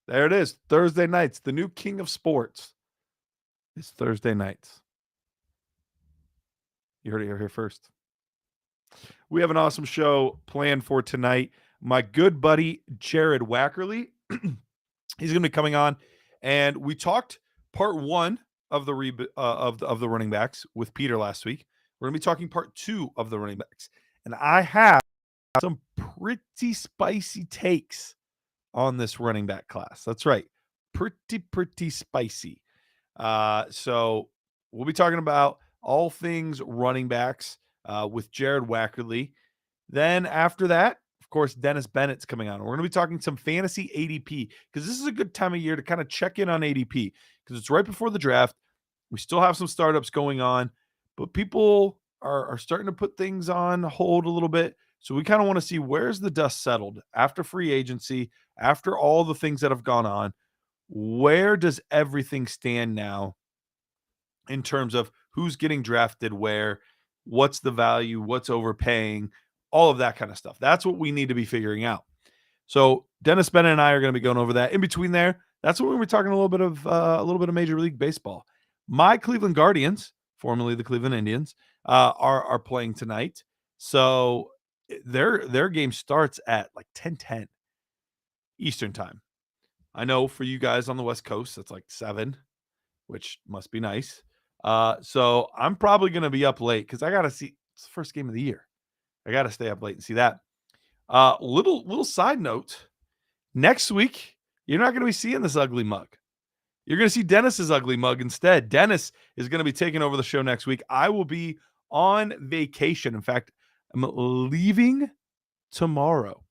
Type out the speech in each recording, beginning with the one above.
There it is. Thursday nights. The new king of sports is Thursday nights. You heard it here first. We have an awesome show planned for tonight. My good buddy Jared Wackerly, he's going to be coming on, and we talked part one of the running backs with Peter last week. We're going to be talking part two of the running backs, and I have some pretty spicy takes on this running back class. That's right, pretty spicy. So we'll be talking about all things running backs with Jared Wackerly. Then after that, of course, Dennis Bennett's coming on. We're going to be talking some fantasy ADP because this is a good time of year to kind of check in on ADP because it's right before the draft. We still have some startups going on, but people are starting to put things on hold a little bit. So we kind of want to see where's the dust settled after free agency, after all the things that have gone on. Where does everything stand now in terms of who's getting drafted where, what's the value, what's overpaying, all of that kind of stuff. That's what we need to be figuring out. So Dennis Bennett and I are going to be going over that. In between there, that's what we're talking a little bit of Major League Baseball. My Cleveland Guardians, formerly the Cleveland Indians, are playing tonight. So their game starts at like 10:10 Eastern time. I know for you guys on the West Coast, that's like 7, which must be nice. So I'm probably going to be up late because I got to see it's the first game of the year. I got to stay up late and see that. Little side note. Next week, you're not going to be seeing this ugly mug. You're going to see Dennis's ugly mug instead. Dennis is going to be taking over the show next week. I will be on vacation. In fact, I'm leaving tomorrow.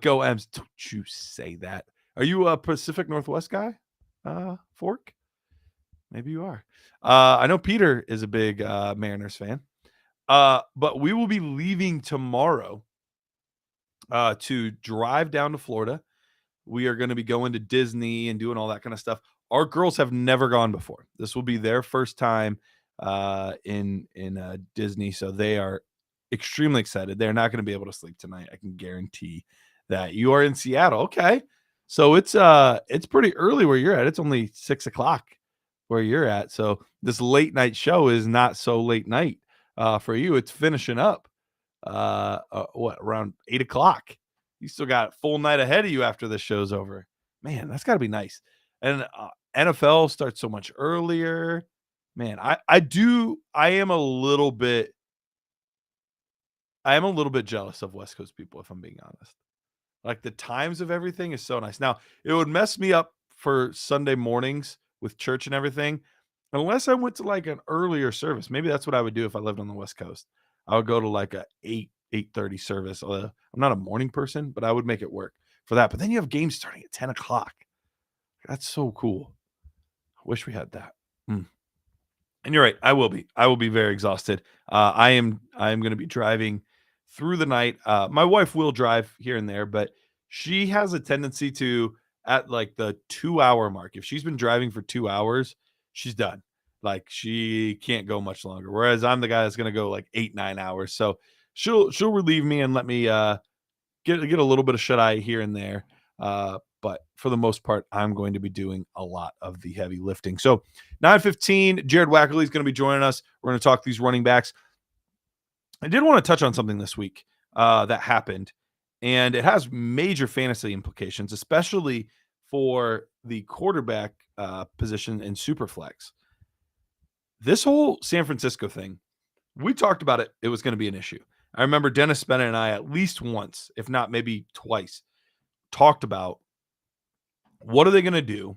Go Ems. Don't you say that. Are you a Pacific Northwest guy, Fork? Maybe you are. I know Peter is a big Mariners fan. But we will be leaving tomorrow to drive down to Florida. We are going to be going to Disney and doing all that kind of stuff. Our girls have never gone before. This will be their first time in Disney, so they are extremely excited. They're not going to be able to sleep tonight. I can guarantee that. You are in Seattle, okay? So it's pretty early where you're at. It's only 6:00 where you're at. So this late night show is not so late night for you. It's finishing up. Around 8:00. You still got a full night ahead of you after this show's over. Man, that's got to be nice. And NFL starts so much earlier. Man, I am a little bit jealous of West Coast people, if I'm being honest. Like the times of everything is so nice. Now, it would mess me up for Sunday mornings with church and everything, unless I went to like an earlier service. Maybe that's what I would do if I lived on the West Coast. I would go to like a 8:30 service. I'm not a morning person, but I would make it work for that. But then you have games starting at 10:00. That's so cool. I wish we had that. And you're right. I will be very exhausted. I am going to be driving through the night. My wife will drive here and there, but she has a tendency to, at like the 2-hour mark, if she's been driving for 2 hours, she's done. Like she can't go much longer. Whereas I'm the guy that's going to go like 8-9 hours. So she'll relieve me and let me get a little bit of shut eye here and there. But for the most part, I'm going to be doing a lot of the heavy lifting. So 9:15, Jared Wackerly is going to be joining us. We're going to talk these running backs. I did want to touch on something this week that happened, and it has major fantasy implications, especially for the quarterback position in Superflex. This whole San Francisco thing, we talked about it. It was going to be an issue. I remember Dennis Bennett and I at least once, if not maybe twice, talked about what are they going to do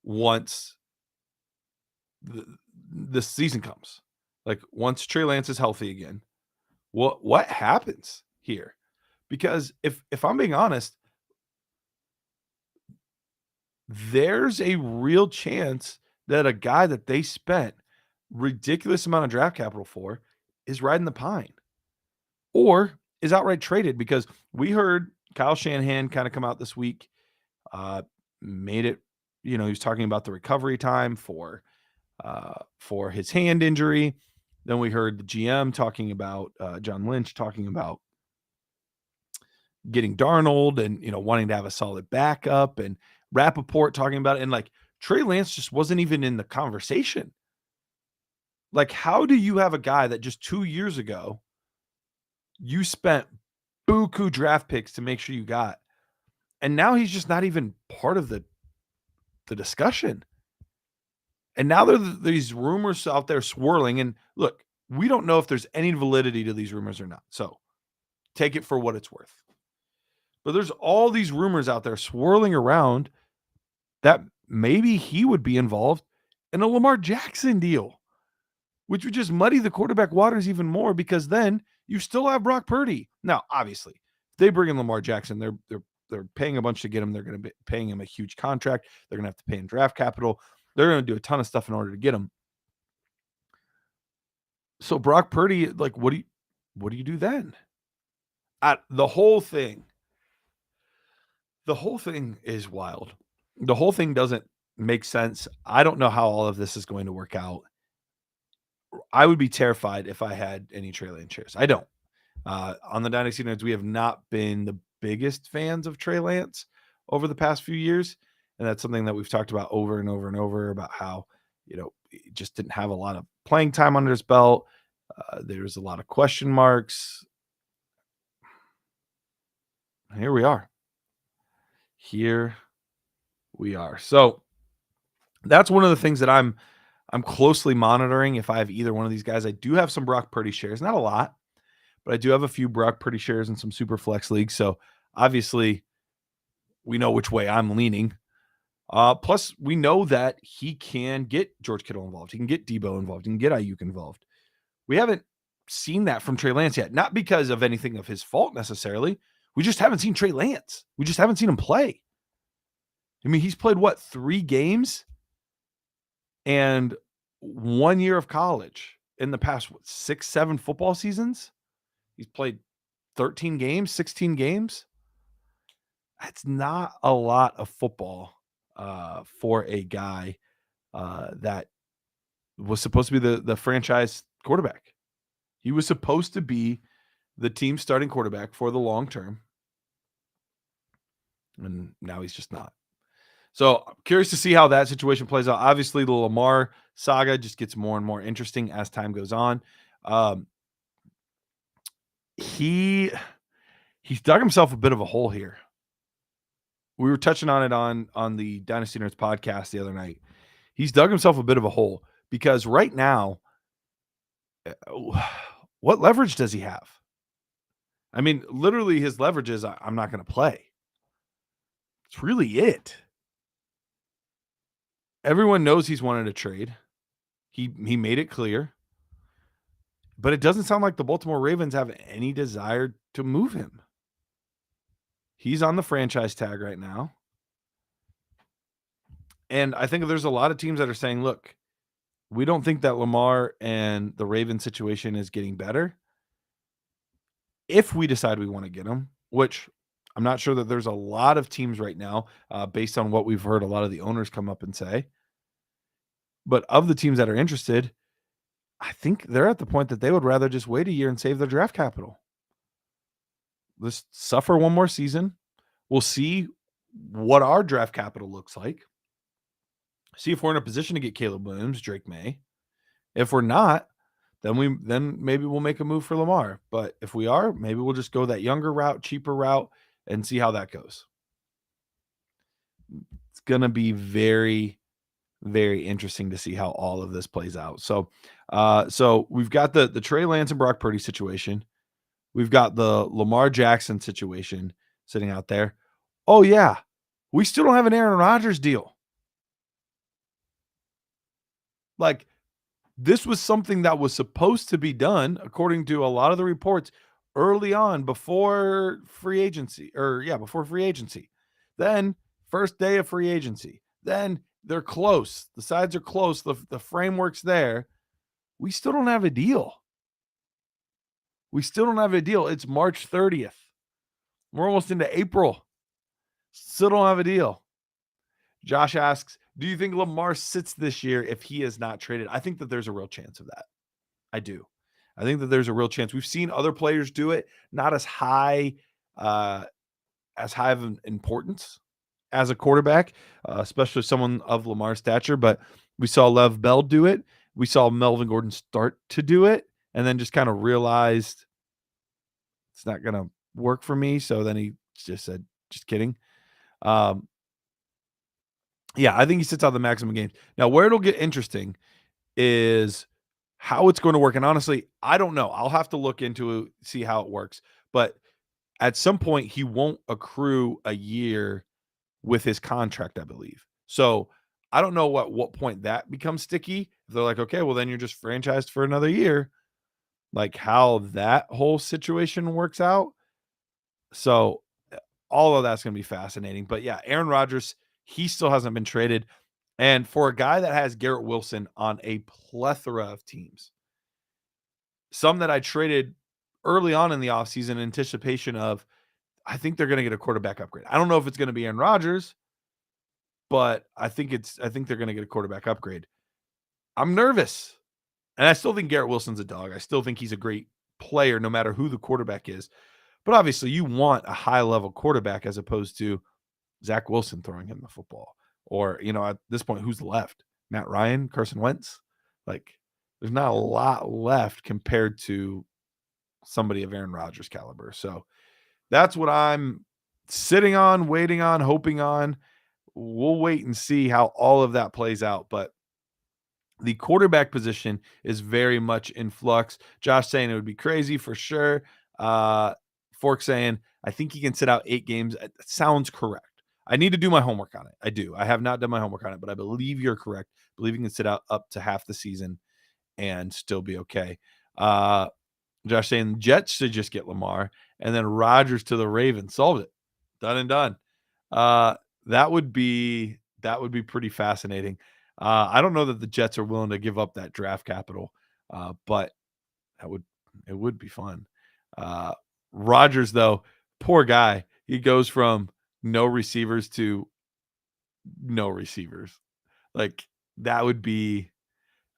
once the season comes? Like once Trey Lance is healthy again, what happens here? Because if I'm being honest, there's a real chance that a guy that they spent ridiculous amount of draft capital for is riding the pine or is outright traded, because we heard Kyle Shanahan kind of come out this week, made it, he was talking about the recovery time for his hand injury. Then we heard the GM talking about John Lynch talking about getting Darnold and, wanting to have a solid backup. And Rappaport talking about it, and like Trey Lance just wasn't even in the conversation. Like, how do you have a guy that just 2 years ago you spent buku draft picks to make sure you got, and now he's just not even part of the discussion? And now there's these rumors out there swirling. And look, we don't know if there's any validity to these rumors or not. So take it for what it's worth. But there's all these rumors out there swirling around that maybe he would be involved in a Lamar Jackson deal, which would just muddy the quarterback waters even more, because then you still have Brock Purdy. Now, obviously, if they bring in Lamar Jackson, they're paying a bunch to get him. They're going to be paying him a huge contract. They're going to have to pay in draft capital. They're going to do a ton of stuff in order to get him. So Brock Purdy, like, what do you do then? The whole thing is wild. The whole thing doesn't make sense. I don't know how all of this is going to work out. I would be terrified if I had any Trey Lance shares. I don't. On the Dynasty Nerds, we have not been the biggest fans of Trey Lance over the past few years. And that's something that we've talked about over and over and over, about how, he just didn't have a lot of playing time under his belt. There's a lot of question marks. Here we are. So that's one of the things that I'm closely monitoring. If I have either one of these guys, I do have some Brock Purdy shares, not a lot, but I do have a few Brock Purdy shares in some super flex leagues. So obviously we know which way I'm leaning. Plus we know that he can get George Kittle involved. He can get Debo involved. He can get Ayuk involved. We haven't seen that from Trey Lance yet, not because of anything of his fault necessarily. We just haven't seen Trey Lance. We just haven't seen him play. I mean, he's played 3 games and 1 year of college in the past 6, 7 football seasons. He's played 13 games, 16 games. That's not a lot of football for a guy that was supposed to be the franchise quarterback. He was supposed to be the team's starting quarterback for the long term. And now he's just not. So I'm curious to see how that situation plays out. Obviously, the Lamar saga just gets more and more interesting as time goes on. He's dug himself a bit of a hole here. We were touching on it on the Dynasty Nerds podcast the other night. He's dug himself a bit of a hole because right now, what leverage does he have? I mean, literally his leverage is, I'm not going to play. It's really it. Everyone knows he's wanted a trade. He made it clear. But it doesn't sound like the Baltimore Ravens have any desire to move him. He's on the franchise tag right now. And I think there's a lot of teams that are saying, look, we don't think that Lamar and the Ravens situation is getting better. If we decide we want to get him, which I'm not sure that there's a lot of teams right now, based on what we've heard a lot of the owners come up and say. But of the teams that are interested, I think they're at the point that they would rather just wait a year and save their draft capital. Let's suffer one more season. We'll see what our draft capital looks like. See if we're in a position to get Caleb Williams, Drake May. If we're not, then maybe we'll make a move for Lamar. But if we are, maybe we'll just go that younger route, cheaper route, and see how that goes. It's going to be very, very interesting to see how all of this plays out. So we've got the Trey Lance and Brock Purdy situation. We've got the Lamar Jackson situation sitting out there. Oh, yeah. We still don't have an Aaron Rodgers deal. Like, this was something that was supposed to be done, according to a lot of the reports, early on before free agency. Then first day of free agency. Then they're close. The sides are close. The framework's there. We still don't have a deal. It's March 30th. We're almost into April. Still don't have a deal. Josh asks, do you think Lamar sits this year if he is not traded? I think that there's a real chance of that. I do. I think that there's a real chance. We've seen other players do it, not as high of an importance. as a quarterback, especially someone of Lamar's stature. But we saw Lev Bell do it. We saw Melvin Gordon start to do it, and then just kind of realized it's not going to work for me. So then he just said, just kidding. Yeah, I think he sits out the maximum games. Now, where it'll get interesting is how it's going to work. And honestly, I don't know. I'll have to look into it, see how it works. But at some point, he won't accrue a year with his contract, I believe. So I don't know at what point that becomes sticky. If they're like, okay, well, then you're just franchised for another year, like how that whole situation works out. So all of that's going to be fascinating. But yeah, Aaron Rodgers, he still hasn't been traded. And for a guy that has Garrett Wilson on a plethora of teams, some that I traded early on in the offseason in anticipation of, I think they're going to get a quarterback upgrade. I don't know if it's going to be Aaron Rodgers, but I think they're going to get a quarterback upgrade. I'm nervous. And I still think Garrett Wilson's a dog. I still think he's a great player no matter who the quarterback is. But obviously you want a high-level quarterback as opposed to Zach Wilson throwing him the football. Or, at this point, who's left? Matt Ryan, Carson Wentz? Like, there's not a lot left compared to somebody of Aaron Rodgers' caliber. So that's what I'm sitting on, waiting on, hoping on. We'll wait and see how all of that plays out. But the quarterback position is very much in flux. Josh saying it would be crazy for sure. Fork saying, I think he can sit out 8 games. It sounds correct. I need to do my homework on it. I do. I have not done my homework on it, but I believe you're correct. I believe he can sit out up to half the season and still be okay. Josh saying the Jets should just get Lamar and then Rodgers to the Ravens. Solved it. Done and done. That would be pretty fascinating. I don't know that the Jets are willing to give up that draft capital, but it would be fun. Rodgers, though, poor guy. He goes from no receivers to no receivers. Like, that would be,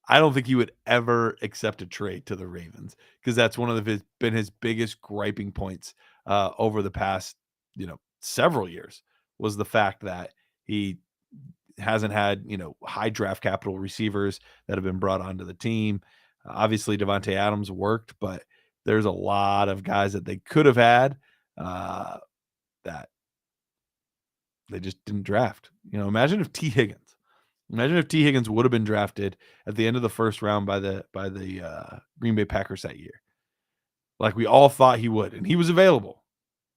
I don't think he would ever accept a trade to the Ravens because that's one of been his biggest griping points over the past, several years was the fact that he hasn't had, high draft capital receivers that have been brought onto the team. Obviously, Devontae Adams worked, but there's a lot of guys that they could have had that they just didn't draft. Imagine if T. Higgins would have been drafted at the end of the first round by the Green Bay Packers that year. Like we all thought he would, and he was available.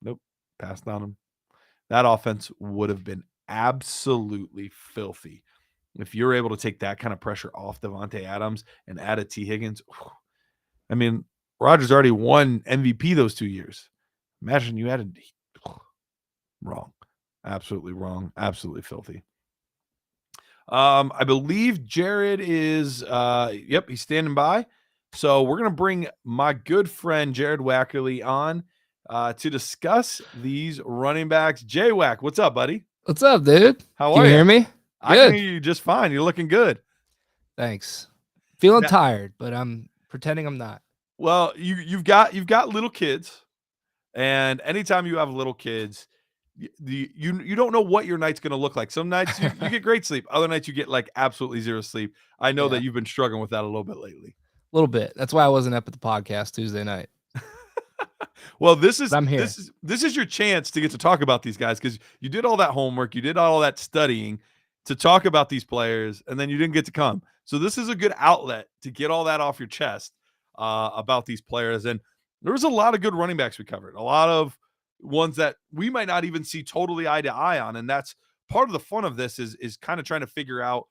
Nope, passed on him. That offense would have been absolutely filthy. If you're able to take that kind of pressure off Devontae Adams and add a T. Higgins, I mean, Rodgers already won MVP those 2 years. Imagine you added wrong. Absolutely wrong. Absolutely filthy. I believe Jared is he's standing by. So we're going to bring my good friend Jared Wackerly on to discuss these running backs. J-Wack, what's up, buddy? What's up, dude? How are you? Can you hear me? I can hear you just fine. You're looking good. Thanks. Feeling tired, but I'm pretending I'm not. Well, you've got little kids, and anytime you have little kids, you don't know what your night's going to look like. Some nights you get great sleep. Other nights you get like absolutely zero sleep. I know that you've been struggling with that a little bit lately. A little bit. That's why I wasn't up at the podcast Tuesday night. Well, this is I'm here. This is your chance to get to talk about these guys because you did all that homework, you did all that studying to talk about these players, and then you didn't get to come. So this is a good outlet to get all that off your chest about these players. And there was a lot of good running backs we covered, a lot of ones that we might not even see totally eye to eye on. And that's part of the fun of this is kind of trying to figure out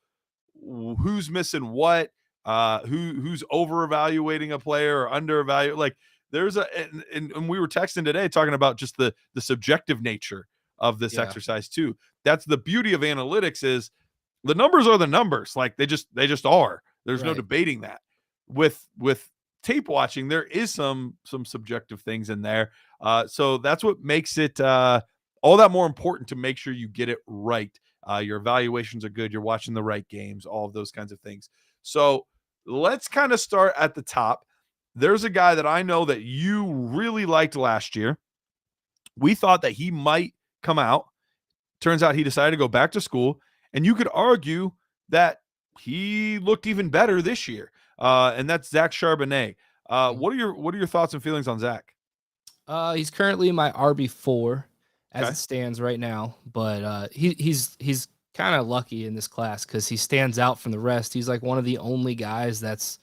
who's missing what, who's over evaluating a player or under evaluating. Like there's and we were texting today talking about just the subjective nature of this exercise too. That's the beauty of analytics is the numbers are the numbers. Like they just are. There's no debating that. With tape watching, there is some subjective things in there. So that's what makes it all that more important to make sure you get it right. Your evaluations are good. You're watching the right games, all of those kinds of things. So let's kind of start at the top. There's a guy that I know that you really liked last year. We thought that he might come out turns out he decided to go back to school, and you could argue that he looked even better this year. And that's Zach Charbonnet. What are your thoughts and feelings on Zach? He's currently my RB4 as Okay. it stands right now, but he's kind of lucky in this class because he stands out from the rest. He's like one of the only guys that's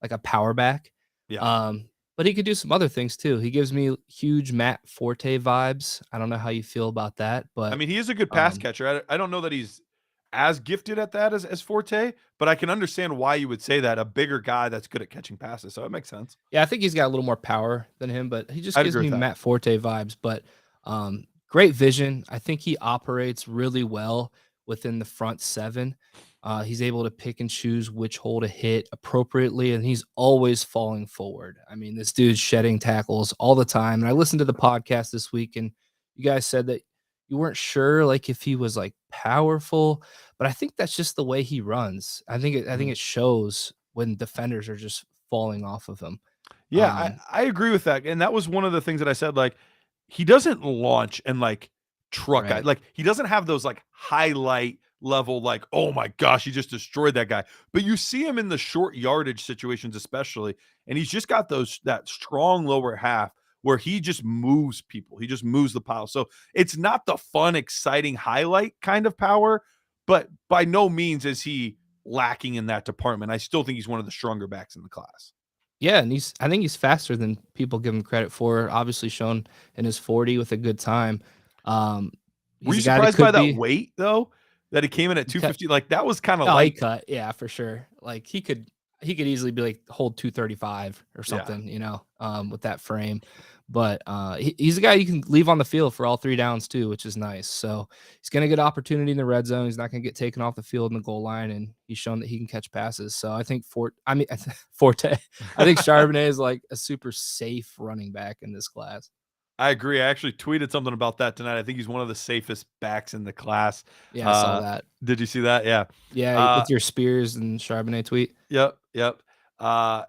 like a power back. Yeah. But he could do some other things too. He gives me huge Matt Forte vibes. I don't know how you feel about that, but I mean, he is a good pass catcher. I don't know that he's as gifted at that as Forte, but I can understand why you would say that. A bigger guy that's good at catching passes, so it makes sense. yeah, I think he's got a little more power than him, but he just I'd gives agree me with that. Matt Forte vibes. But great vision. I think he operates really well within the front seven. He's able to pick and choose which hole to hit appropriately, and he's always falling forward. I mean, this dude's shedding tackles all the time. And I listened to the podcast this week, and you guys said that you weren't sure like if he was like powerful, but I think that's just the way he runs. I think it shows when defenders are just falling off of him. Yeah, I agree with that. And that was one of the things that I said, like, he doesn't launch and like truck guy. Right. Like, he doesn't have those like highlight level, like, oh my gosh, he just destroyed that guy. But you see him in the short yardage situations, especially, and he's just got that strong lower half where he just moves people. He just moves the pile. So it's not the fun, exciting highlight kind of power, but by no means is he lacking in that department. I still think he's one of the stronger backs in the class. Yeah, and I think he's faster than people give him credit for. Obviously shown in his 40 with a good time. Were He's you a guy that surprised by could that be weight though? That he came in at he cut 250? Like, that was kind of oh, he light. cut. Yeah, for sure. Like he could easily be like hold 235 or Yeah. something, with that frame. But he's a guy you can leave on the field for all 3 downs too, which is nice. So he's gonna get opportunity in the red zone. He's not gonna get taken off the field in the goal line, and he's shown that he can catch passes. So I think Forte. I think Charbonnet is like a super safe running back in this class. I agree. I actually tweeted something about that tonight. I think he's one of the safest backs in the class. Yeah, I saw that. Did you see that? Yeah. Yeah, with your Spears and Charbonnet tweet. Yep. Uh,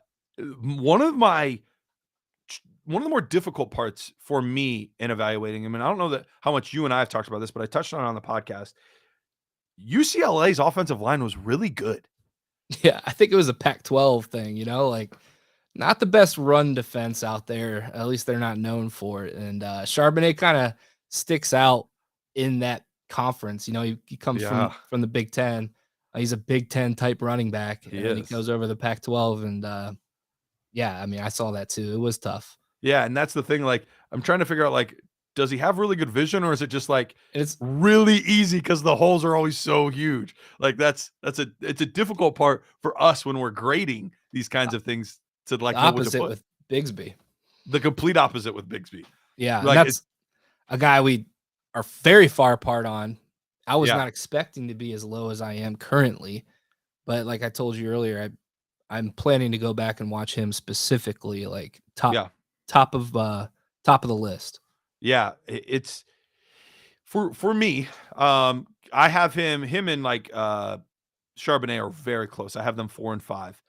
one of the more difficult parts for me in evaluating him, and I don't know how much you and I have talked about this, but I touched on it on the podcast. UCLA's offensive line was really good. Yeah, I think it was a Pac-12 thing, like not the best run defense out there. At least they're not known for it. And Charbonnet kind of sticks out in that conference. He comes from the Big Ten. He's a Big Ten type running back, and he goes over the Pac-12. And yeah, I mean, I saw that too. It was tough. Yeah, and that's the thing. Like, I'm trying to figure out, like, does he have really good vision, or is it just like it's really easy because the holes are always so huge? Like, it's a difficult part for us when we're grading these kinds of things to like know what to put. With Bigsby. The complete opposite with Bigsby. Yeah, like, that's a guy we are very far apart on. I was Yeah. not expecting to be as low as I am currently, but like I told you earlier, I'm planning to go back and watch him specifically, like top of the list. Yeah, it's for me. I have him and like Charbonnet are very close. I have them 4 and 5.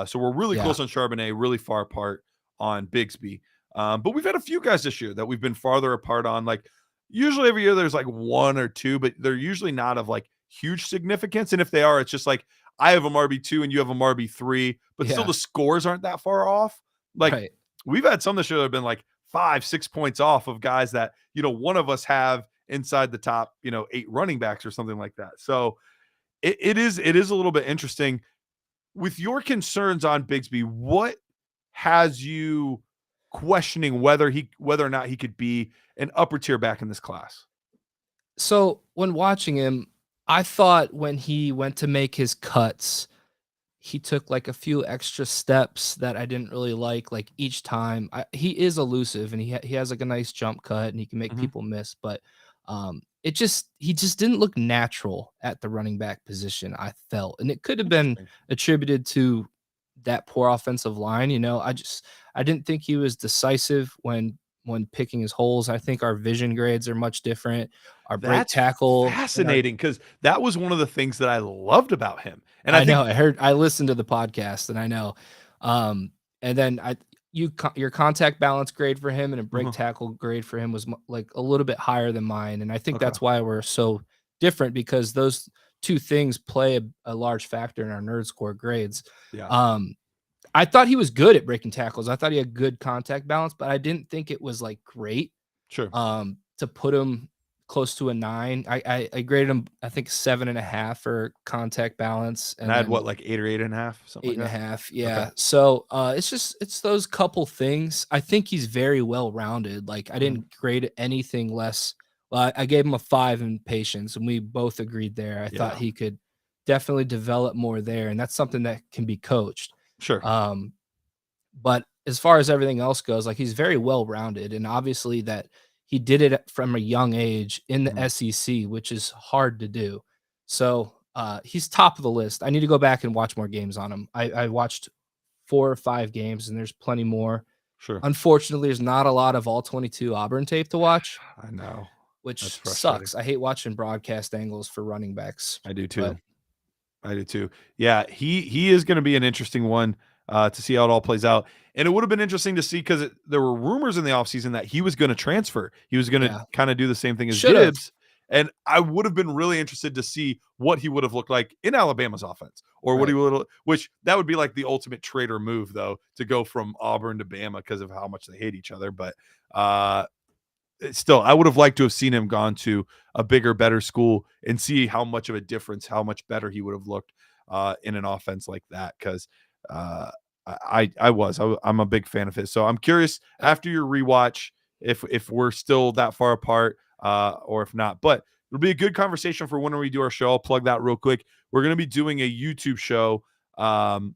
So we're really close on Charbonnet, really far apart on Bigsby. But we've had a few guys this year that we've been farther apart on. Like, usually every year there's like 1 or 2, but they're usually not of like huge significance. And if they are, it's just like I have them RB2 and you have them RB3, but still the scores aren't that far off. Like, we've had some this year that have been like 5-6 points off of guys that, one of us have inside the top, 8 running backs or something like that. So it is a little bit interesting. With your concerns on Bigsby, what has you questioning whether or not he could be an upper tier back in this class? So when watching him, I thought when he went to make his cuts, he took like a few extra steps that I didn't really like each time. He is elusive, and he has like a nice jump cut, and he can make people miss, but he just didn't look natural at the running back position, I felt. And it could have been attributed to that poor offensive line. I didn't think he was decisive when picking his holes. I think our vision grades are much different. Our break tackle, fascinating, because that was one of the things that I loved about him. And I listened to the podcast, and I know. And then your contact balance grade for him and a break Uh-huh. tackle grade for him was like a little bit higher than mine, and I think Okay. that's why we're so different because those two things play a large factor in our nerd score grades. Yeah. I thought he was good at breaking tackles. I thought he had good contact balance, but I didn't think it was like great. Sure. To put him close to a 9. I graded him, I think 7.5 for contact balance, And and I had then what, like 8 or 8.5, something eight like and a that. half. Okay. Yeah. So it's those couple things. I think he's very well rounded. Like I Mhm. didn't grade anything less. Well, I gave him a 5 in patience, and we both agreed there. I thought Yeah. he could definitely develop more there, and that's something that can be coached. Sure. Um, but as far as everything else goes, like he's very well rounded, and obviously that he did it from a young age in the Mhm. SEC, which is hard to do. So he's top of the list. I need to go back and watch more games on him. I watched 4 or 5 games, and there's plenty more. Sure. Unfortunately, there's not a lot of all 22 Auburn tape to watch, I know. That's which frustrating. sucks. I hate watching broadcast angles for running backs, I do but too. I do too. Yeah, he is going to be an interesting one to see how it all plays out. And it would have been interesting to see because there were rumors in the offseason that he was going to transfer. He was going to yeah, kind of do the same thing as should have. Gibbs. And I would have been really interested to see what he would have looked like in Alabama's offense, or what he Right. would, which that would be like the ultimate traitor move, though, to go from Auburn to Bama because of how much they hate each other. But uh, still, I would have liked to have seen him gone to a bigger, better school and see how much of a difference, how much better he would have looked in an offense like that. Because I'm a big fan of his. So I'm curious after your rewatch if we're still that far apart or if not. But it'll be a good conversation for when we do our show. I'll plug that real quick. We're going to be doing a YouTube show the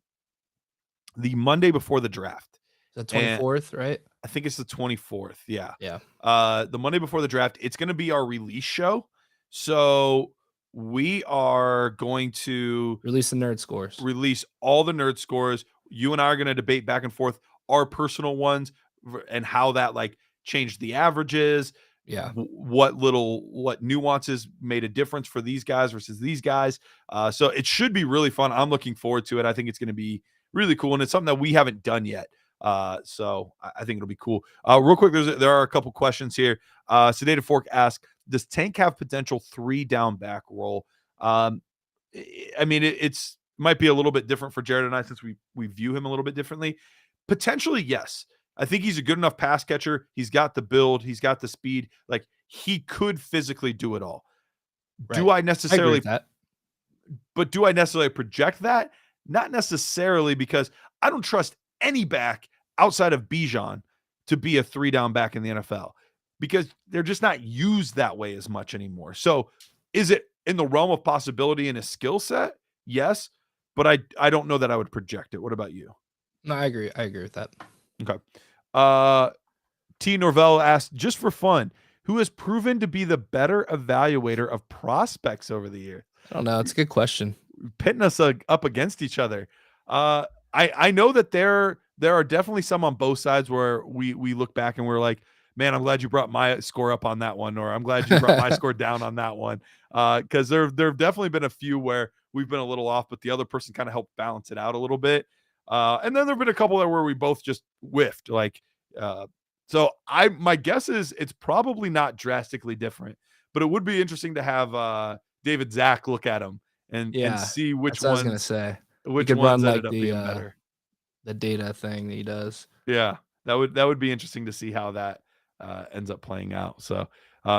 Monday before the draft. The And 24th, right? I think it's the 24th. Yeah. Yeah. The Monday before the draft, it's going to be our release show. So we are going to Release the nerd scores. release all the nerd scores. You and I are going to debate back and forth our personal ones and how that like changed the averages, Yeah. what nuances made a difference for these guys versus these guys. So it should be really fun. I'm looking forward to it. I think it's going to be really cool, and it's something that we haven't done yet. So I think it'll be cool. Real quick, there are a couple questions here. Sedated Fork asks, does Tank have potential 3 down back role? I mean, it's might be a little bit different for Jared and I since we view him a little bit differently. Potentially, yes. I think he's a good enough pass catcher. He's got the build. He's got the speed. Like he could physically do it all. Right. Do I I agree necessarily? with that. But do I necessarily project that? Not necessarily because I don't trust any back outside of Bijan to be a 3 down back in the NFL because they're just not used that way as much anymore. So is it in the realm of possibility in a skill set? Yes, but I don't know that I would project it. What about you? No, I agree. I agree with that. Okay. Uh T Norvell asked, just for fun, who has proven to be the better evaluator of prospects over the year? I don't know. It's a good question. Pitting us up against each other. I know that there are definitely some on both sides where we look back and we're like, man, I'm glad you brought my score up on that one, or I'm glad you brought my score down on that one. Because there have definitely been a few where we've been a little off, but the other person kind of helped balance it out a little bit. And then there've been a couple there where we both just whiffed. Like, so my guess is it's probably not drastically different, but it would be interesting to have David Zach look at them and Yeah. see That's what I was gonna say. You which could run ones like ended up being better. the data thing that he does. Yeah, that would be interesting to see how that ends up playing out. So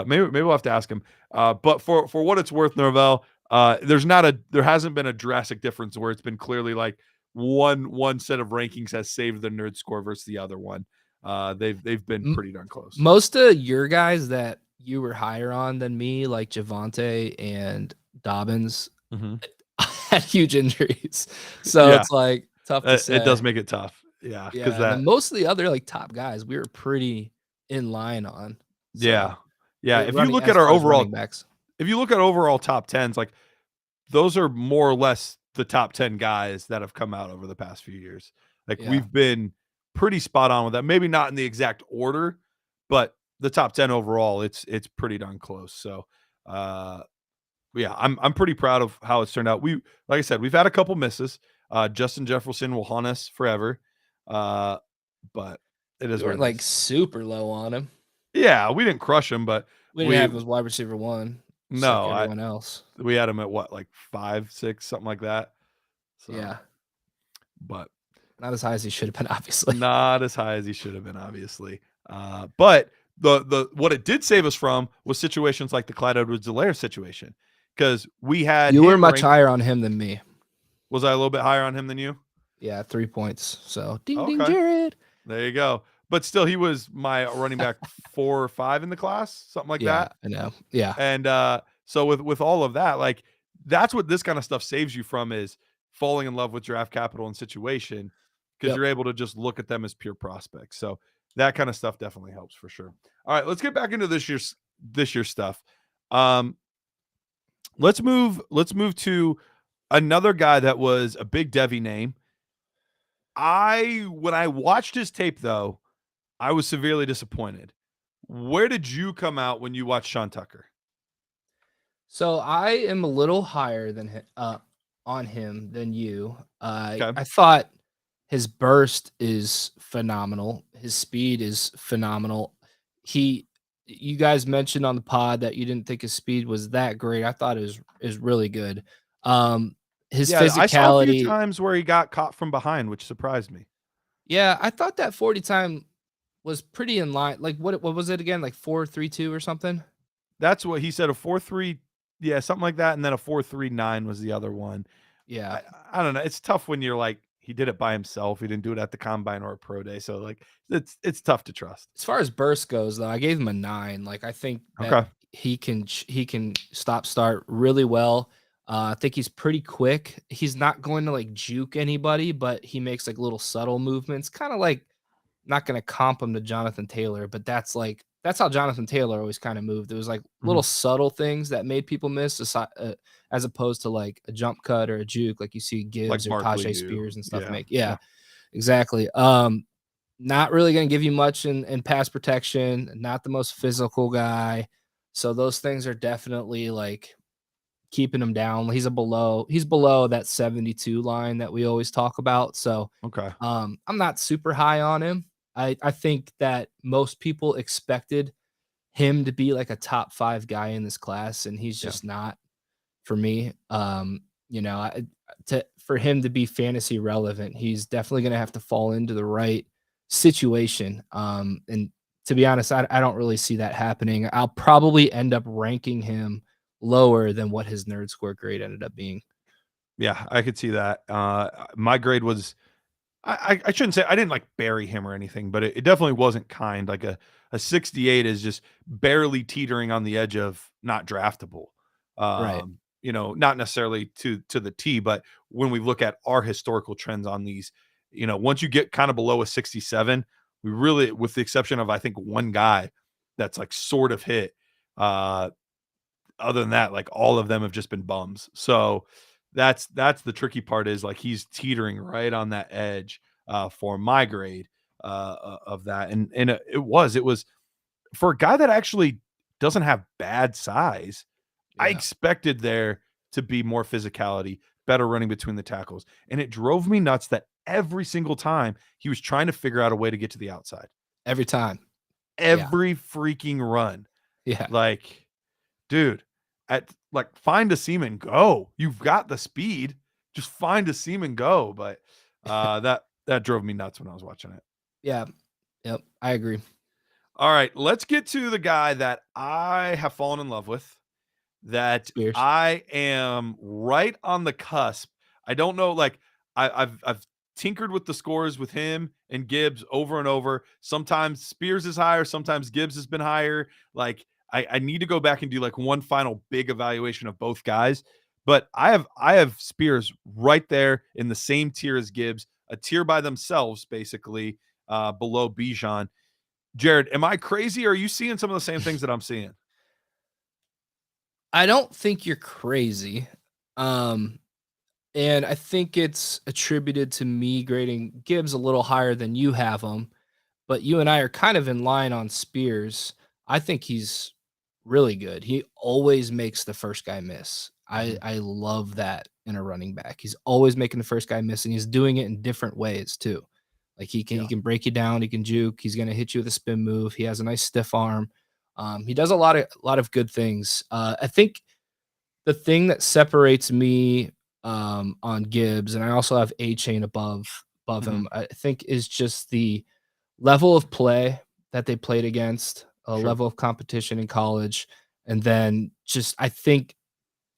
maybe we'll have to ask him. But for what it's worth, Norvell, there hasn't been a drastic difference where it's been clearly like one set of rankings has saved the nerd score versus the other one. They've been pretty darn close. Most of your guys that you were higher on than me, like Javante and Dobbins, Mm-hmm. had huge injuries. So Yeah. it's like tough to say. It does make it tough. Yeah, Yeah, because and then most of the other like top guys we were pretty in line on. So yeah. If you running look as at our far as overall, running backs. if you look at overall top tens, like those are more or less the top 10 guys that have come out over the past few years. Like Yeah. we've been pretty spot on with that. Maybe not in the exact order, but the top 10 overall, it's pretty darn close. So yeah, I'm pretty proud of how it's turned out. Like I said, we've had a couple misses. Justin Jefferson will haunt us forever. but it is We what weren't it like is. super low on him. Yeah, we didn't crush him, but We didn't we have his wide receiver one, just like no, everyone else. we had him at what, like 5, 6, something like that. So, Yeah, but not as high as he should have been, obviously. not as high as he should have been, obviously. But the what it did save us from was situations like the Clyde Edwards-Helaire situation, because we had You were him much ranked. higher on him than me. Was I a little bit higher on him than you? Yeah, 3 points. So ding ding, Okay, Jared. there you go. But still, he was my running back 4 or 5 in the class, something like Yeah, that. I know. Yeah. And so with all of that, like that's what this kind of stuff saves you from, is falling in love with draft capital and situation, because Yep. you're able to just look at them as pure prospects. So that kind of stuff definitely helps for sure. All right, let's get back into this year's stuff. Um, let's move to another guy that was a big Devy name. When I watched his tape though, I was severely disappointed. Where did you come out when you watched Sean Tucker? So I am a little higher than on him than you. Okay. I thought his burst is phenomenal. His speed is phenomenal. He, you guys mentioned on the pod that you didn't think his speed was that great. I thought it is really good. His Yeah, I saw a few physicality. times where he got caught from behind, which surprised me. Yeah, I thought that 40 time was pretty in line. Like what was it again? Like 4.32 or something? That's what he said, a 4.3, yeah, something like that, and then a 4.39 was the other one. Yeah. I don't know. It's tough when you're like, he did it by himself. He didn't do it at the combine or a pro day, so like it's tough to trust. As far as burst goes, though, I gave him a 9. Like I think that Okay. he can stop start really well. I think he's pretty quick. He's not going to like juke anybody, but he makes like little subtle movements, kind of like not going to comp him to Jonathan Taylor, but that's how Jonathan Taylor always kind of moved. It was like Mhm. little subtle things that made people miss, as opposed to like a jump cut or a juke, like you see Like Gibbs or Barkley Tajay do. Spears and stuff Yeah. make. Yeah, Yeah. exactly. Not really going to give you much in pass protection, not the most physical guy. So those things are definitely like keeping him down. He's below that 72 line that we always talk about. So Okay. I'm not super high on him. I think that most people expected him to be like a top 5 guy in this class, and he's Yeah. just not for me. For him to be fantasy relevant, he's definitely going to have to fall into the right situation. And to be honest, I don't really see that happening. I'll probably end up ranking him lower than what his nerd score grade ended up being. Yeah, I could see that. My grade was, I shouldn't say I didn't like bury him or anything, but it definitely wasn't kind. Like a 68 is just barely teetering on the edge of not draftable. Right. Not necessarily to the T, but when we look at our historical trends on these, once you get kind of below a 67, we really, with the exception of I think one guy that's like sort of hit, uh, other than that, like all of them have just been bums. So that's the tricky part, is like he's teetering right on that edge for my grade of that. And it was for a guy that actually doesn't have bad size. I Yeah. expected there to be more physicality, better running between the tackles. And it drove me nuts that every single time he was trying to figure out a way to get to the outside. Every time. Yeah. Every freaking run. Yeah. Like, dude, find a seam and go. You've got the speed. Just find a seam and go. But that drove me nuts when I was watching it. Yeah. Yep. I agree. All right, let's get to the guy that I have fallen in love with, that Spears. I am right on the cusp. I don't know, like I've tinkered with the scores with him and Gibbs over and over. Sometimes Spears is higher, sometimes Gibbs has been higher. Like I need to go back and do like one final big evaluation of both guys. But I have Spears right there in the same tier as Gibbs, a tier by themselves, basically, below Bijan. Jared, am I crazy, or are you seeing some of the same things that I'm seeing? I don't think you're crazy. Um, and I think it's attributed to me grading Gibbs a little higher than you have him, but you and I are kind of in line on Spears. I think he's really good. He always makes the first guy miss. I Mhm. I love that in a running back. He's always making the first guy miss, and he's doing it in different ways too. Like he Yeah. can break you down, he can juke, he's gonna hit you with a spin move. He has a nice stiff arm. He does a lot of good things. I think the thing that separates me on Gibbs, and I also have A Chain above Mhm. him, I think is just the level of play that they played against, a Sure. level of competition in college, and then just I think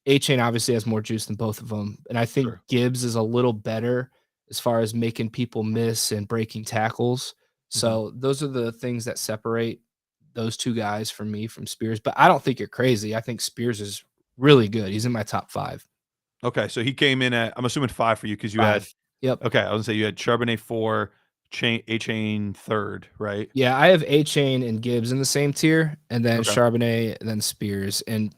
A Chain obviously has more juice than both of them, and I think Sure. Gibbs is a little better as far as making people miss and breaking tackles. Mhm. So those are the things that separate those two guys from me from Spears. But I don't think you're crazy. I think Spears is really good. He's in my top 5. Okay, so he came in at, I'm assuming 5 for you because you had, 5. Yep. okay, I was gonna say you had Charbonnet 4, A Chain 3rd, right? Yeah, I have A Chain and Gibbs in the same tier, and then Okay. Charbonnet, and then Spears. And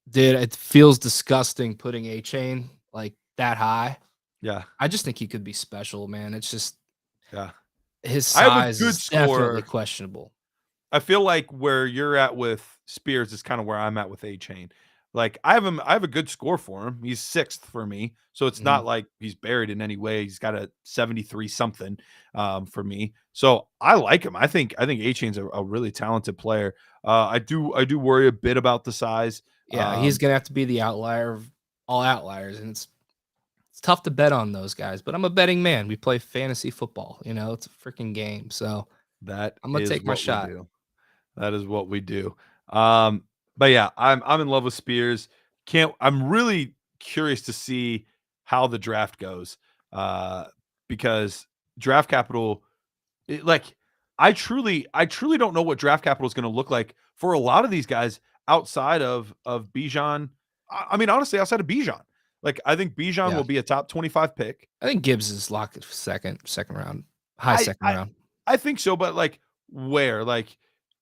dude, it feels disgusting putting A Chain like that high. Yeah. I just think he could be special, man. It's just Yeah. his I have a size good is definitely score. questionable. I feel like where you're at with Spears is kind of where I'm at with A Chain. Like I have a good score for him. He's 6th for me. So it's Mhm. not like he's buried in any way. He's got a 73 something for me. So I like him. I think A Chain's a really talented player. I do worry a bit about the size. Yeah, he's Um, gonna have to be the outlier of all outliers, and it's tough to bet on those guys, but I'm a betting man. We play fantasy football, it's a freaking game, so that I'm gonna is take my what we shot. do. That is what we do. Um, but yeah, I'm in love with Spears. Can't I'm really curious to see how the draft goes. Because draft capital like I truly don't know what draft capital is going to look like for a lot of these guys outside of Bijan. I mean honestly outside of Bijan. Like I think Bijan Yeah. will be a top 25 pick. I think Gibbs is locked second round, high I second I round. I think so, but like where? Like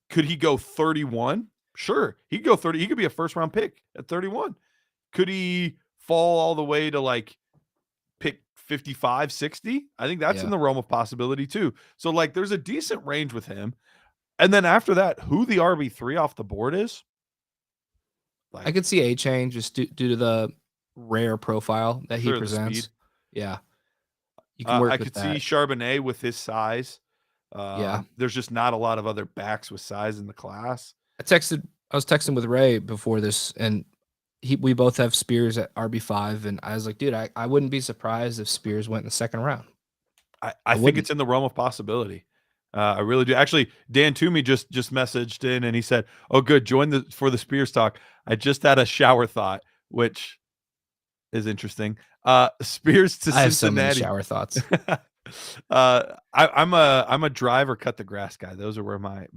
could he go 31? Sure. He could go 30. He could be a first round pick at 31. Could he fall all the way to like pick 55, 60? I think that's in Yeah. the realm of possibility too. So like there's a decent range with him. And then after that, who the RB3 off the board is, I like could see A Chain just due to the rare profile that he sure the speed. presents. Yeah, you can work I with could see that. Charbonnet with his size. Yeah. There's just not a lot of other backs with size in the class. I was texting with Ray before this, and we both have Spears at RB5, and I was like, dude, I wouldn't be surprised if Spears went in the second round. I I think wouldn't. it's in the realm of possibility. I really do. Actually, Dan Toomey just messaged in and he said, "Oh, good, join the for the Spears talk. I just had a shower thought, which is interesting. Spears to I have so many Cincinnati. shower thoughts. I'm a drive or cut the grass guy. Those are where my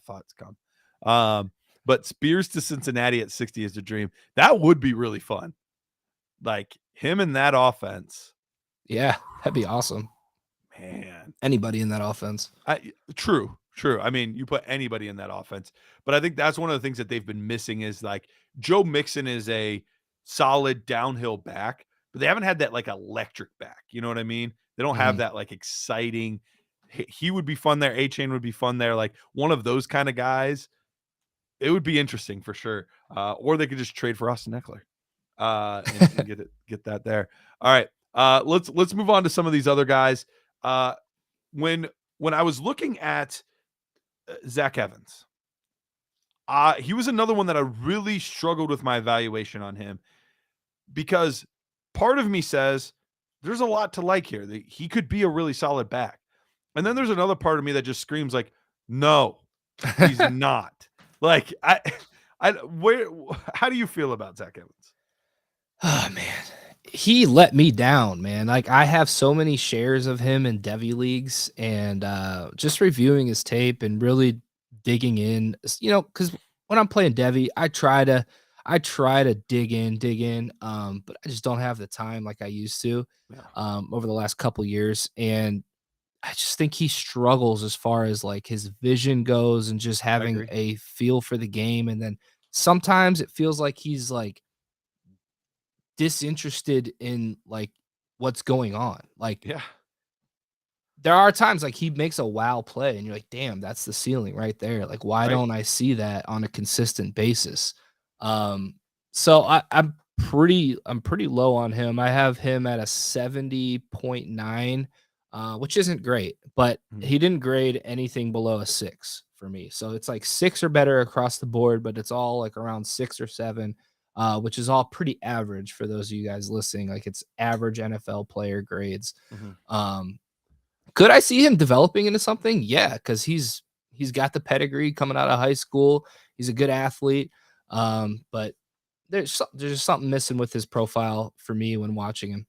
thoughts come. But Spears to Cincinnati at 60 is a dream. That would be really fun. Like him in that offense, Yeah, that'd be awesome. man. Anybody in that offense. True, true. I mean, you put anybody in that offense, but I think that's one of the things that they've been missing is like Joe Mixon is a solid downhill back, but they haven't had that like electric back. You know what I mean? They don't have Mhm. that like exciting. He would be fun there. A Chain would be fun there. Like one of those kind of guys. It would be interesting for sure. Or they could just trade for Austin Eckler, and get that there. All right. Let's move on to some of these other guys. Uh, when when I was looking at Zach Evans, he was another one that I really struggled with my evaluation on him because part of me says there's a lot to like here. He could be a really solid back, and then there's another part of me that just screams like, no, he's not. Like where? How do you feel about Zach Evans? Oh man. He let me down, man. Like I have so many shares of him in Devy leagues, and just reviewing his tape and really digging in, cuz when I'm playing Devy, I try to dig in, but I just don't have the time like I used to Yeah, over the last couple years, and I just think he struggles as far as like his vision goes and just I having agree. a feel for the game, and then sometimes it feels like he's like disinterested in like what's going on. Like Yeah, there are times like he makes a wow play and you're like, damn, that's the ceiling right there. Like, why right. don't I see that on a consistent basis? Um, so I'm pretty low on him. I have him at a 70.9 which isn't great, but Mhm. he didn't grade anything below a 6 for me. So it's like 6 or better across the board, but it's all like around 6 or 7, which is all pretty average for those of you guys listening. Like it's average NFL player grades. Mhm. Um, could I see him developing into something? Yeah, because he's got the pedigree coming out of high school. He's a good athlete. But there's just something missing with his profile for me when watching him.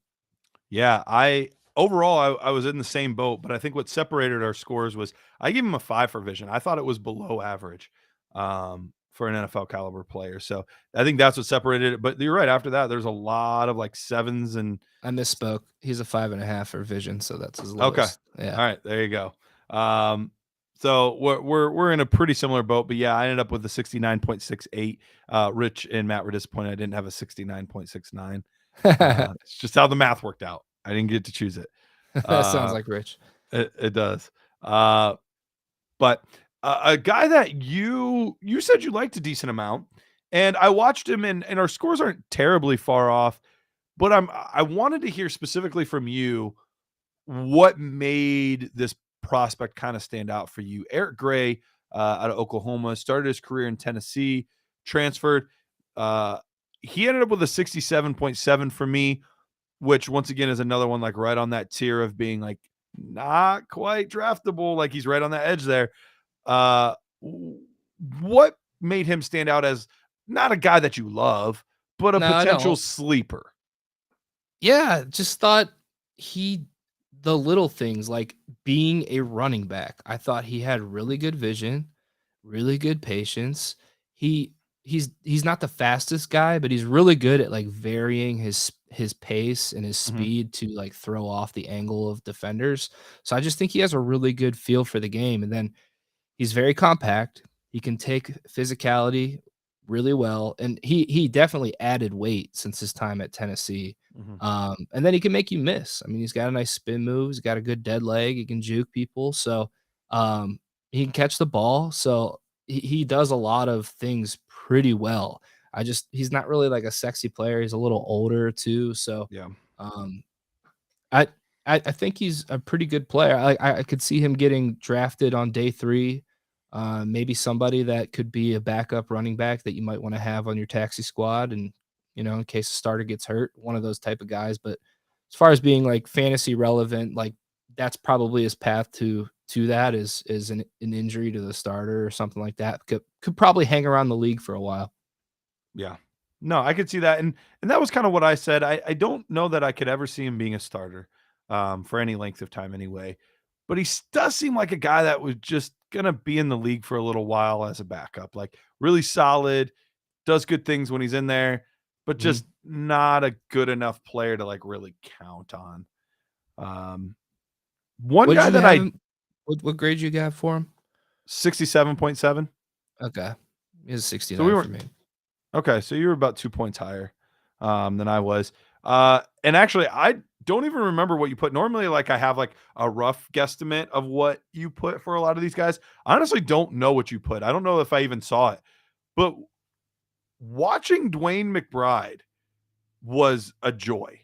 Yeah, I overall I was in the same boat, but I think what separated our scores was I gave him a 5 for vision. I thought it was below average for an NFL caliber player. So I think that's what separated it. But you're right. After that, there's a lot of like sevens and I misspoke. He's a 5.5 for vision, so that's his okay. lowest. Yeah. All right, there you go. Um, so we're in a pretty similar boat, but yeah, I ended up with a 69.68. Rich and Matt were disappointed I didn't have a 69.69. It's just how the math worked out. I didn't get to choose it. That sounds Uh, like Rich. it does. But a guy that you said you liked a decent amount, and I watched him, and our scores aren't terribly far off. But I wanted to hear specifically from you what made this prospect kind of stand out for you. Eric Gray, out of Oklahoma, started his career in Tennessee, transferred. Uh, he ended up with a 67.7 for me, which once again is another one like right on that tier of being like not quite draftable. Like he's right on that edge there. Uh, what made him stand out as not a guy that you love, but a No, I potential don't. sleeper? Yeah, just thought he the little things like being a running back. I thought he had really good vision, really good patience. He he's not the fastest guy, but he's really good at like varying his pace and his Mhm. speed to like throw off the angle of defenders. So I just think he has a really good feel for the game. And then he's very compact. He can take physicality really well, and he definitely added weight since his time at Tennessee. Mhm. And then he can make you miss. I mean, he's got a nice spin move. He's got a good dead leg. He can juke people. So um, he can catch the ball. So he does a lot of things pretty well. He's not really like a sexy player. He's a little older too. So Yeah. um, I I think he's a pretty good player. I could see him getting drafted on day 3. Maybe somebody that could be a backup running back that you might wanna have on your taxi squad and, in case the starter gets hurt, one of those type of guys, but as far as being, like, fantasy relevant, like, that's probably his path to that is an injury to the starter or something like that. Could probably hang around the league for a while. Yeah. No, I could see that, and that was kind of what I said. I don't know that I could ever see him being a starter, for any length of time anyway, but he does seem like a guy that was just gonna be in the league for a little while as a backup, like, really solid, does good things when he's in there, but Mhm. just not a good enough player to, like, really count on. Um, one What did guy you that have I him what grade you got for him? 67.7. Okay. He has So we 69 for weren't me. okay, so you were about 2 points higher, than I was. And actually, I don't even remember what you put. Normally, like, I have, like, a rough guesstimate of what you put for a lot of these guys. I honestly don't know what you put. I don't know if I even saw it. But watching Dwayne McBride was a joy.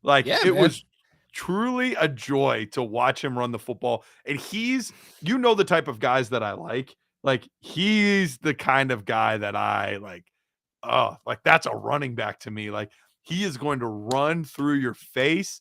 Like, Yeah, it man. was truly a joy to watch him run the football, and he's the type of guys that I like. Like, he's the kind of guy that I like. Oh, like that's a running back to me. Like he is going to run through your face,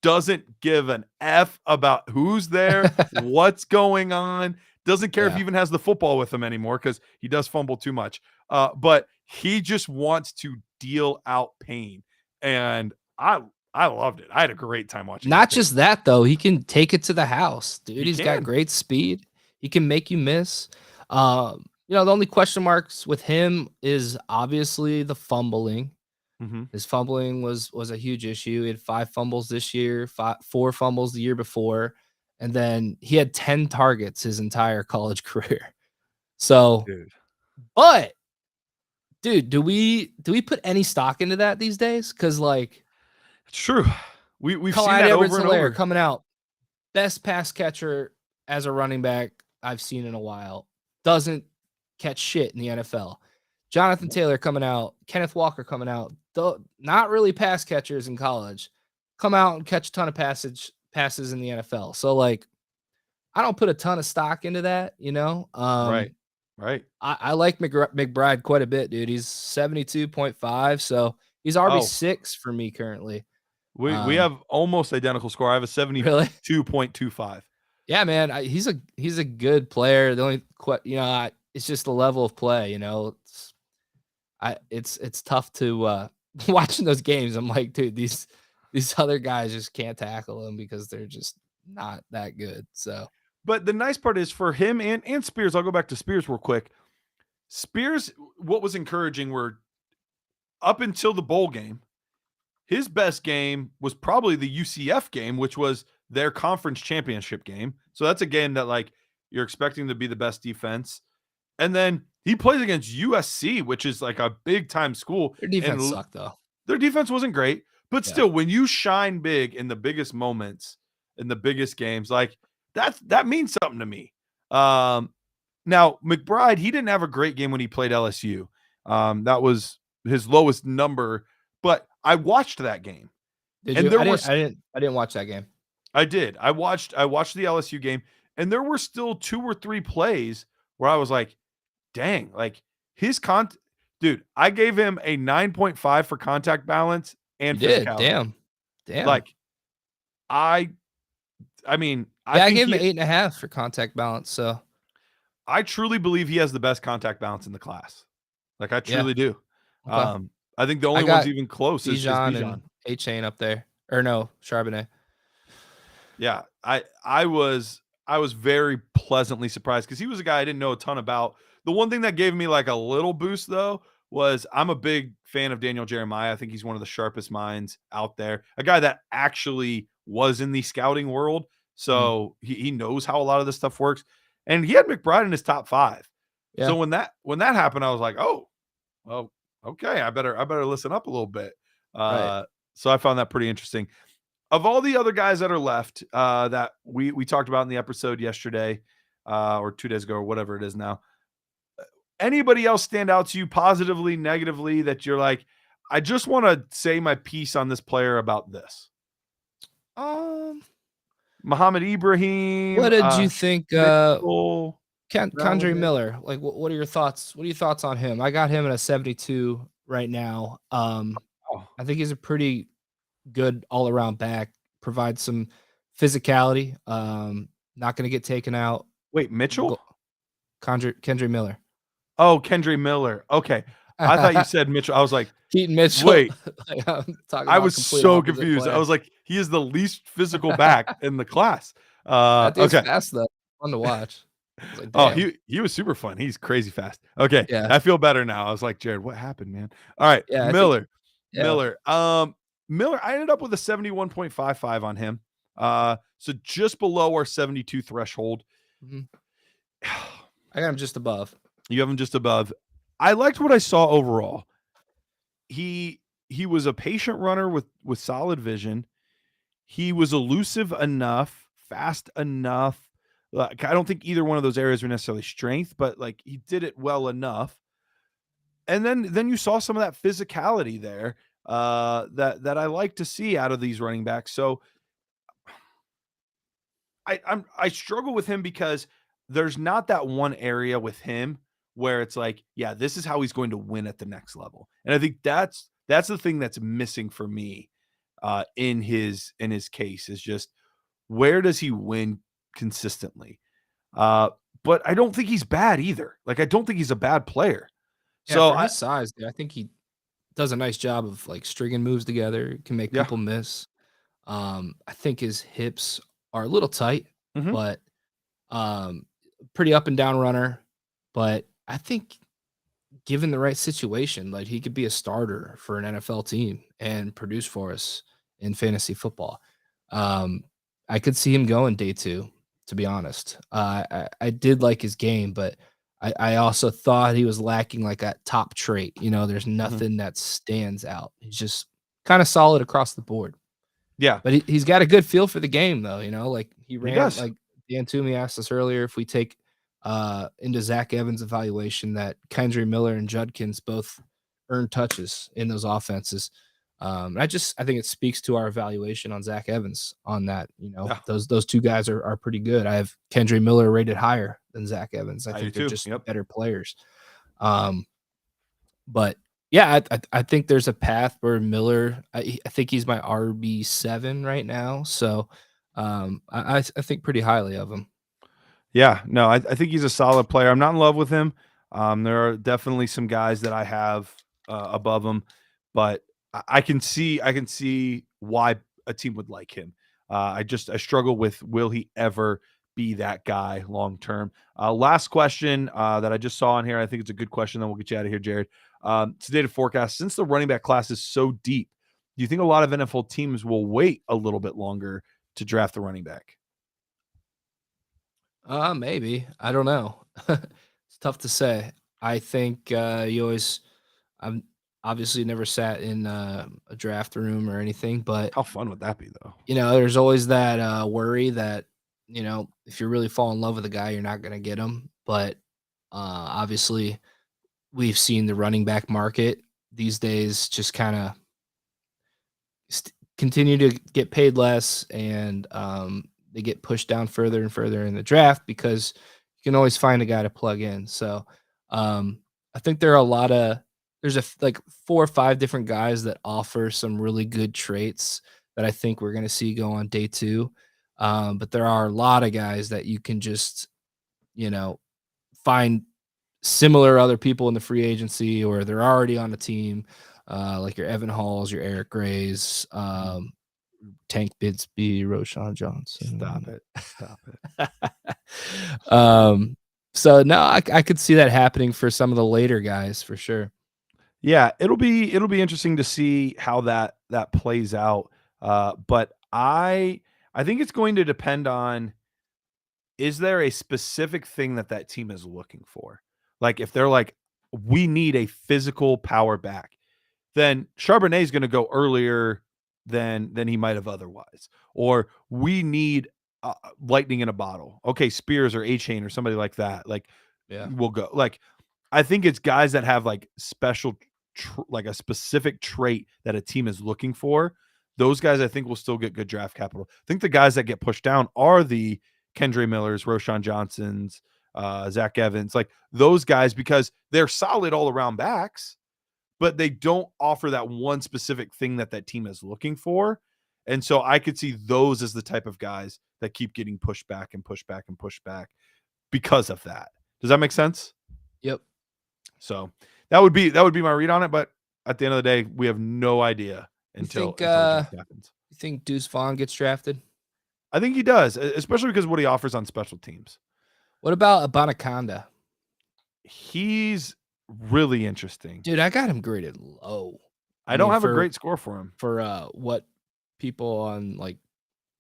doesn't give an F about who's there, what's going on, doesn't care if he Yeah. even has the football with him anymore because he does fumble too much. But he just wants to deal out pain. And I loved it. I had a great time watching him Not tape. just that though, he can take it to the house, dude. He He's got can. great speed. He can make you miss. The only question marks with him is obviously the fumbling. Mhm. His fumbling was a huge issue. He had 5 fumbles this year, 4 fumbles the year before, and then he had 10 targets his entire college career. So, Dude. but dude, do we put any stock into that these days? Because like It's true. We've seen Clyde that over and Edwards-Helaire over. coming out, best pass catcher as a running back I've seen in a while. Doesn't catch shit in the NFL. Jonathan Taylor coming out, Kenneth Walker coming out. Not really pass catchers in college. Come out and catch a ton of passes in the NFL. So like, I don't put a ton of stock into that, you know. Right. Right. I like McBride quite a bit, dude. He's 72.5, so he's Oh, RB6 for me currently. we have almost identical score. I have a Really? 72.25. Yeah, man. He's a good player. The only it's just the level of play. You know, it's tough to watching those games. I'm like, dude, these other guys just can't tackle him because they're just not that good. So But the nice part is for him and Spears, I'll go back to Spears real quick. Spears, what was encouraging were up until the bowl game, his best game was probably the UCF game, which was their conference championship game. So that's a game that like you're expecting to be the best defense. And then he plays against USC, which is like a big time school. their defense And sucked though. their defense wasn't great, but Yeah. still, when you shine big in the biggest moments, in the biggest games, like that means something to me. Now McBride, he didn't have a great game when he played LSU. That was his lowest number, but I watched that game, Did and you? there I was didn't watch that game. I did. I watched the LSU game, and there were still 2 or 3 plays where I was like, "Dang!" Like his dude. I gave him a 9.5 for contact balance and You did. physicality. Damn. Like I mean, Yeah, I think gave him an 8.5 for contact balance. So I truly believe he has the best contact balance in the class. Like I yeah. truly do. Okay. I think the I only got one's even close is Bijan Bijan. and A Chain up there, or no, Charbonnet. Yeah, I was very pleasantly surprised because he was a guy I didn't know a ton about. The one thing that gave me like a little boost though was I'm a big fan of Daniel Jeremiah. I think he's one of the sharpest minds out there. A guy that actually was in the scouting world, Mhm. so he knows how a lot of this stuff works. And he had McBride in his top 5. So Yeah. when that happened, I was like, oh, well, okay, I better listen up a little bit. Right. So I found that pretty interesting. Of all the other guys that are left, that we talked about in the episode yesterday, or 2 days ago, or whatever it is now, anybody else stand out to you positively, negatively that you're like, I just want to say my piece on this player about this? Um, Muhammad Ibrahim, what did you think? Mitchell, Kendre Relevant. Miller. Like, what are your thoughts? What are your thoughts on him? I got him at a 72 right now. Oh, I think he's a pretty good all around back. Provides some physicality. Not going to get taken out. wait, Mitchell? Kendre Miller. Oh, Kendry Miller. Okay. I thought you said Mitchell. I was like, Keaton Mitchell. wait, Like, I'm talking I about was complete so opposite confused. I player. was like, he is the least physical back in the class. That dude's Okay. fast though. Fun to watch. I was like, Oh, damn. he was super fun. He's crazy fast. Okay. Yeah. I feel better now. I was like, Jared, what happened, man? All right. Yeah, I think Miller. yeah. Miller, I ended up with a 71.55 on him. So just below our 72 threshold. Mhm. I got him just above. You have him just above. I liked what I saw overall. He was a patient runner with solid vision. He was elusive enough, fast enough. Like, I don't think either one of those areas were necessarily strength, but like he did it well enough. And then you saw some of that physicality there, that I like to see out of these running backs. So I struggle with him because there's not that one area with him where it's like, yeah, this is how he's going to win at the next level. And I think that's the thing that's missing for me, in his case, is just where does he win consistently? But I don't think he's bad either. Like I don't think he's a bad player. Yeah, So for his size, dude, I think he does a nice job of like stringing moves together, can make yeah. people miss. I think his hips are a little tight, Mhm. but um pretty up and down runner. But I think given the right situation, like he could be a starter for an NFL team and produce for us in fantasy football. Um, I could see him going day 2, to be honest. I did like his game, but I also thought he was lacking like a top trait. You know, there's nothing that stands out. He's just kind of solid across the board. Yeah, But he's got a good feel for the game, though. You know, like he he ran does. like Dan Toomey asked us earlier if we take into Zach Evans' evaluation that Kendre Miller and Judkins both earned touches in those offenses. I think it speaks to our evaluation on Zach Evans on that. Yeah, Those two guys are pretty good. I have Kendre Miller rated higher than Zach Evans. I I do think they're too. just Yep. better players. Um, but yeah, I think there's a path where Miller. I think he's my RB7 right now. So I think pretty highly of him. Yeah, no, I think he's a solid player. I'm not in love with him. There are definitely some guys that I have above him, but I can see why a team would like him. I struggle with will he ever be that guy long term. Last question that I just saw on here. I think it's a good question. Then we'll get you out of here, Jared. Today forecast. Since the running back class is so deep, do you think a lot of NFL teams will wait a little bit longer to draft the running back? Maybe. I don't know. It's tough to say. I think you always. I've obviously never sat in a draft room or anything, but How fun would that be, though? there's always that worry that if you really fall in love with a guy, you're not going to get him. But obviously, we've seen the running back market these days just kind of continue to get paid less, and they get pushed down further and further in the draft because you can always find a guy to plug in. So I think there are a lot of there's like 4 or 5 different guys that offer some really good traits that I think we're going to see go on day 2. But there are a lot of guys that you can just you know find similar other people in the free agency, or they're already on the team, like your Evan Halls, your Eric Grays, Mhm. Tank Bidsby, Roshan Stop Johnson. it. Stop it. um, so no, I could see that happening for some of the later guys for sure. Yeah, it'll be interesting to see how that plays out. But I think it's going to depend on, is there a specific thing that team is looking for? Like if they're like, we need a physical power back, then Charbonnet is going to go earlier than he might have otherwise. Or we need lightning in a bottle. Okay, Spears or A Chain or somebody like that. Like Yeah. will go. Like I think it's guys that have like like a specific trait that a team is looking for. Those guys I think will still get good draft capital. I think the guys that get pushed down are the Kendre Millers, Roshan Johnsons, Zach Evans, like those guys, because they're solid all around backs, but they don't offer that one specific thing that team is looking for. And so I could see those as the type of guys that keep getting pushed back and pushed back and pushed back because of that. Does that make sense? Yep. So that would be my read on it. But at the end of the day, we have no idea until the draft happens. You think Deuce Vaughn gets drafted? I think he does, especially because of what he offers on special teams. What about Abanaconda? He's really interesting. Dude, I got him graded low. I don't have a for great score for him. what people on like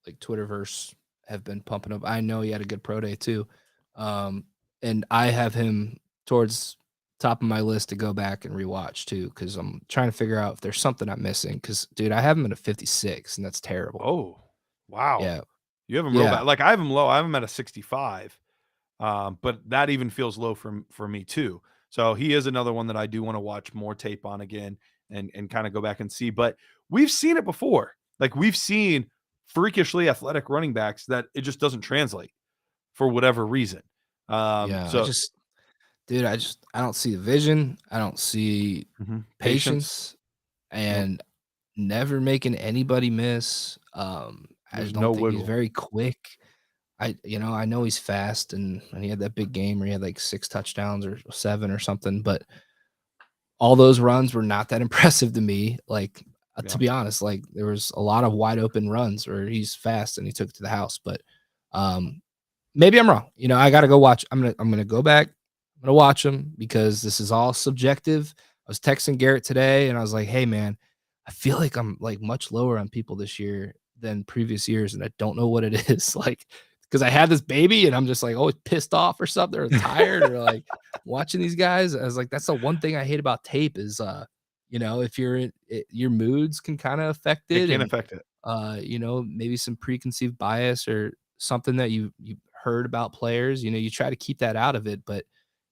Twitterverse have been pumping up. I know he had a good pro day too. And I have him towards top of my list to go back and rewatch too, because I'm trying to figure out if there's something I'm missing. Because dude, I have him at a 56, and that's terrible. Oh, wow. Yeah, You have him real yeah, bad. Like I have him low. I have him at a 65. But that even feels low for me too. So he is another one that I do want to watch more tape on again and kind of go back and see. But we've seen it before. Like we've seen freakishly athletic running backs that it just doesn't translate for whatever reason. yeah. So Dude, I don't see the vision. I don't see patience. patience, Nope. and never making anybody miss. I There's just no don't think he's wiggle. very quick. I know he's fast, and he had that big game where he had like 6 touchdowns or 7 or something, but all those runs were not that impressive to me. Like, to Yeah. be honest, like there was a lot of wide open runs where he's fast and he took it to the house, but um maybe I'm wrong. I got to go watch. I'm going to go back. I'm going to watch him because this is all subjective. I was texting Garrett today and I was like, "Hey man, I feel like I'm like much lower on people this year than previous years and I don't know what it is." Like cuz I had this baby and I'm just like always pissed off or something or tired or like watching these guys. I was like, that's the one thing I hate about tape is if you're your moods can kind of affect It it, can and affect it. maybe some preconceived bias or something that you heard about players. You try to keep that out of it, but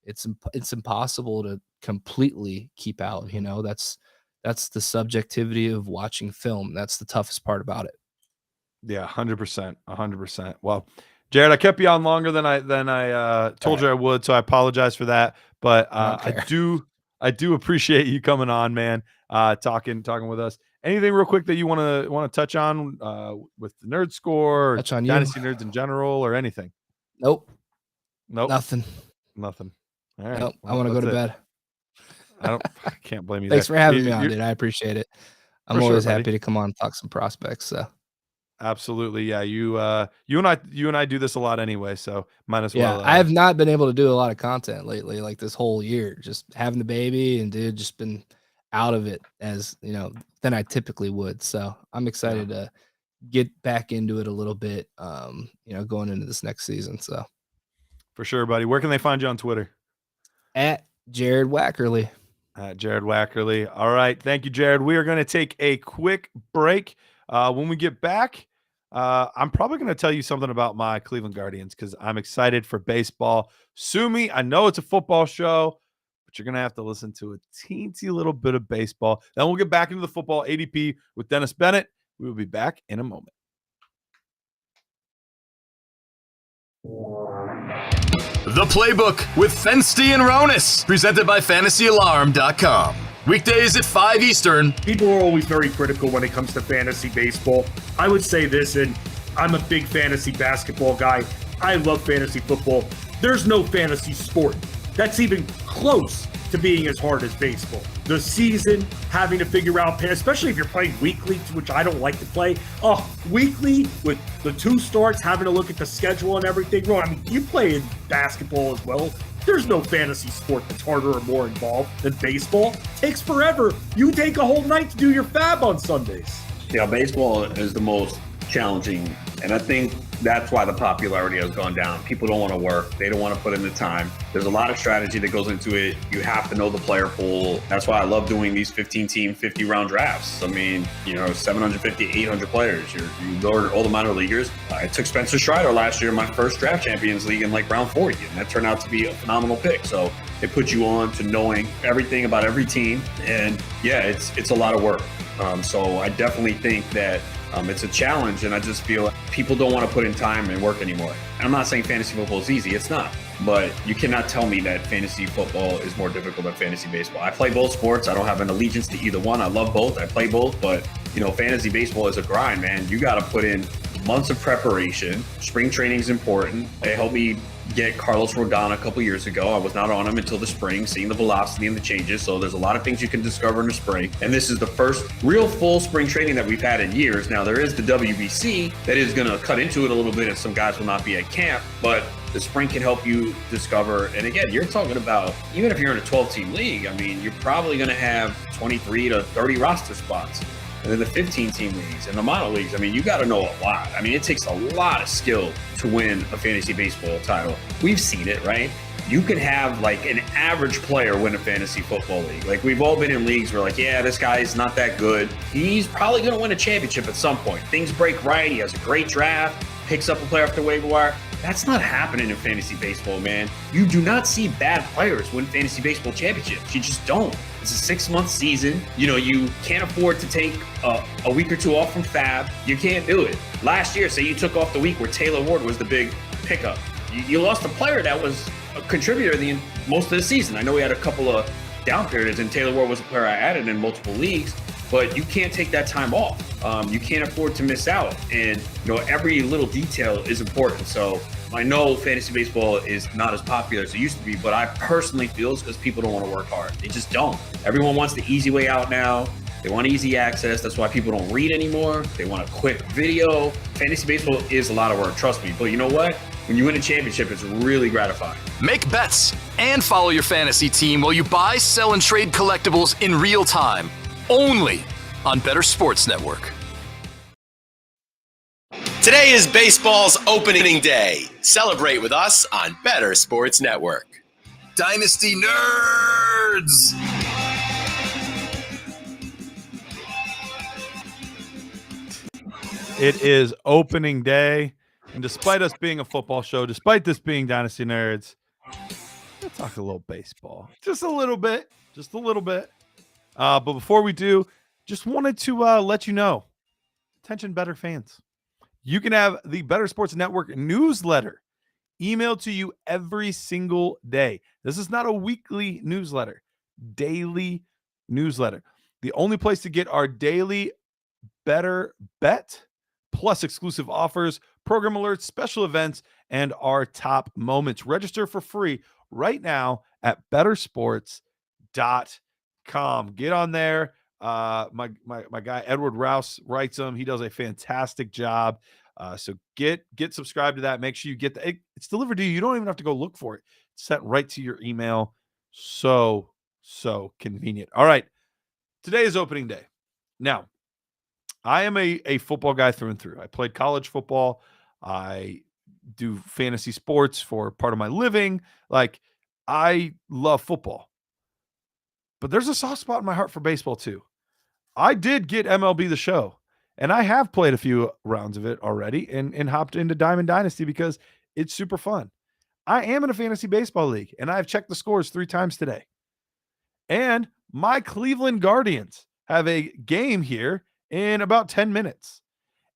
it's impossible to completely keep out. Mhm. that's the subjectivity of watching film. That's the toughest part about it. Yeah, 100%, 100%. Well, Jared, I kept you on longer than I told you I would, so I apologize for that. But I do appreciate you coming on, man. Talking with us. Anything real quick that you want to touch on with the Nerd Score, or Touch on you. Dynasty Nerds in general, or anything? Nope. Nothing. All right. Nope. Well, I want to go to bed. I can't blame you. Thanks for having me on, dude. I appreciate it. I'm always happy to come on and talk some prospects. So absolutely, yeah. You and I do this a lot anyway, so might as well. I have not been able to do a lot of content lately, like this whole year. Just having the baby, and dude, just been out of it as than I typically would. So I'm excited to get back into it a little bit. Going into this next season. So for sure, buddy. Where can they find you on Twitter? At Jared Wackerly. Jared Wackerly. All right. Thank you, Jared. We are going to take a quick break. When we get back, I'm probably going to tell you something about my Cleveland Guardians because I'm excited for baseball. Sue me. I know it's a football show, but you're going to have to listen to a teensy little bit of baseball. Then we'll get back into the football ADP with Dennis Bennett. We will be back in a moment. The Playbook with Fensty and Ronis, presented by FantasyAlarm.com. Weekdays at 5 Eastern. People are always very critical when it comes to fantasy baseball. I would say this, and I'm a big fantasy basketball guy. I love fantasy football. There's no fantasy sport that's even close to being as hard as baseball. The season, having to figure out, especially if you're playing weekly, which I don't like to play. Weekly with the 2 starts, having to look at the schedule and everything. I mean, you play in basketball as well. There's no fantasy sport that's harder or more involved than baseball. It takes forever. You take a whole night to do your fab on Sundays. Yeah, baseball is the most challenging, and I think that's why the popularity has gone down. People don't want to work. They don't want to put in the time. There's a lot of strategy that goes into it. You have to know the player pool. That's why I love doing these 15-team, 50-round drafts. I mean, 750, 800 players. You lower all the minor leaguers. I took Spencer Strider last year in my first draft Champions League in round 40, and that turned out to be a phenomenal pick. So it puts you on to knowing everything about every team. And yeah, it's a lot of work. So I definitely think that it's a challenge, and I just feel people don't want to put in time and work anymore. And I'm not saying fantasy football is easy. It's not. But you cannot tell me that fantasy football is more difficult than fantasy baseball. I play both sports. I don't have an allegiance to either one. I love both. I play both. But, fantasy baseball is a grind, man. You got to put in months of preparation. Spring training is important. They helped me get Carlos Rodon a couple years ago. I was not on him until the spring, seeing the velocity and the changes. So there's a lot of things you can discover in the spring. And this is the first real full spring training that we've had in years. Now, there is the WBC that is going to cut into it a little bit, and some guys will not be at camp. But the spring can help you discover. And again, you're talking about, even if you're in a 12-team league, I mean, you're probably going to have 23 to 30 roster spots. And then the 15-team leagues and the minor leagues, I mean, you got to know a lot. I mean, it takes a lot of skill to win a fantasy baseball title. We've seen it, right? You can have an average player win a fantasy football league. We've all been in leagues where this guy is not that good. He's probably going to win a championship at some point. Things break right. He has a great draft, picks up a player off the waiver wire. That's not happening in fantasy baseball, man. You do not see bad players win fantasy baseball championships. You just don't. It's a 6-month season. You can't afford to take a week or two off from fab. You can't do it. Last year, say you took off the week where Taylor Ward was the big pickup. You lost a player that was a contributor most of the season. I know we had a couple of down periods, and Taylor Ward was a player I added in multiple leagues, but you can't take that time off. You can't afford to miss out. And, every little detail is important. So I know fantasy baseball is not as popular as it used to be, but I personally feel it's because people don't want to work hard. They just don't. Everyone wants the easy way out now. They want easy access. That's why people don't read anymore. They want a quick video. Fantasy baseball is a lot of work, trust me. But you know what? When you win a championship, it's really gratifying. Make bets and follow your fantasy team while you buy, sell, and trade collectibles in real time. Only on Bettor Sports Network. Today is baseball's opening day. Celebrate with us on Bettor Sports Network. Dynasty Nerds! It is opening day, and despite us being a football show, despite this being Dynasty Nerds, we'll talk a little baseball. Just a little bit. But before we do, just wanted to let you know, attention Bettor fans, you can have the Bettor Sports Network newsletter emailed to you every single day. This is not a weekly newsletter, daily newsletter. The only place to get our daily Bettor Bet plus exclusive offers, program alerts, special events, and our top moments. Register for free right now at bettersports.com. Get on there. My guy Edward Rouse writes them. He does a fantastic job. So get subscribed to that. Make sure you get it's delivered to you. You don't even have to go look for it. It's sent right to your email. So convenient. All right. Today is opening day. Now, I am a football guy through and through. I played college football. I do fantasy sports for part of my living. Like, I love football. But there's a soft spot in my heart for baseball too. I did get MLB The Show, and I have played a few rounds of it already and hopped into Diamond Dynasty because it's super fun. I am in a fantasy baseball league, and I've checked the scores 3 times today. And my Cleveland Guardians have a game here in about 10 minutes.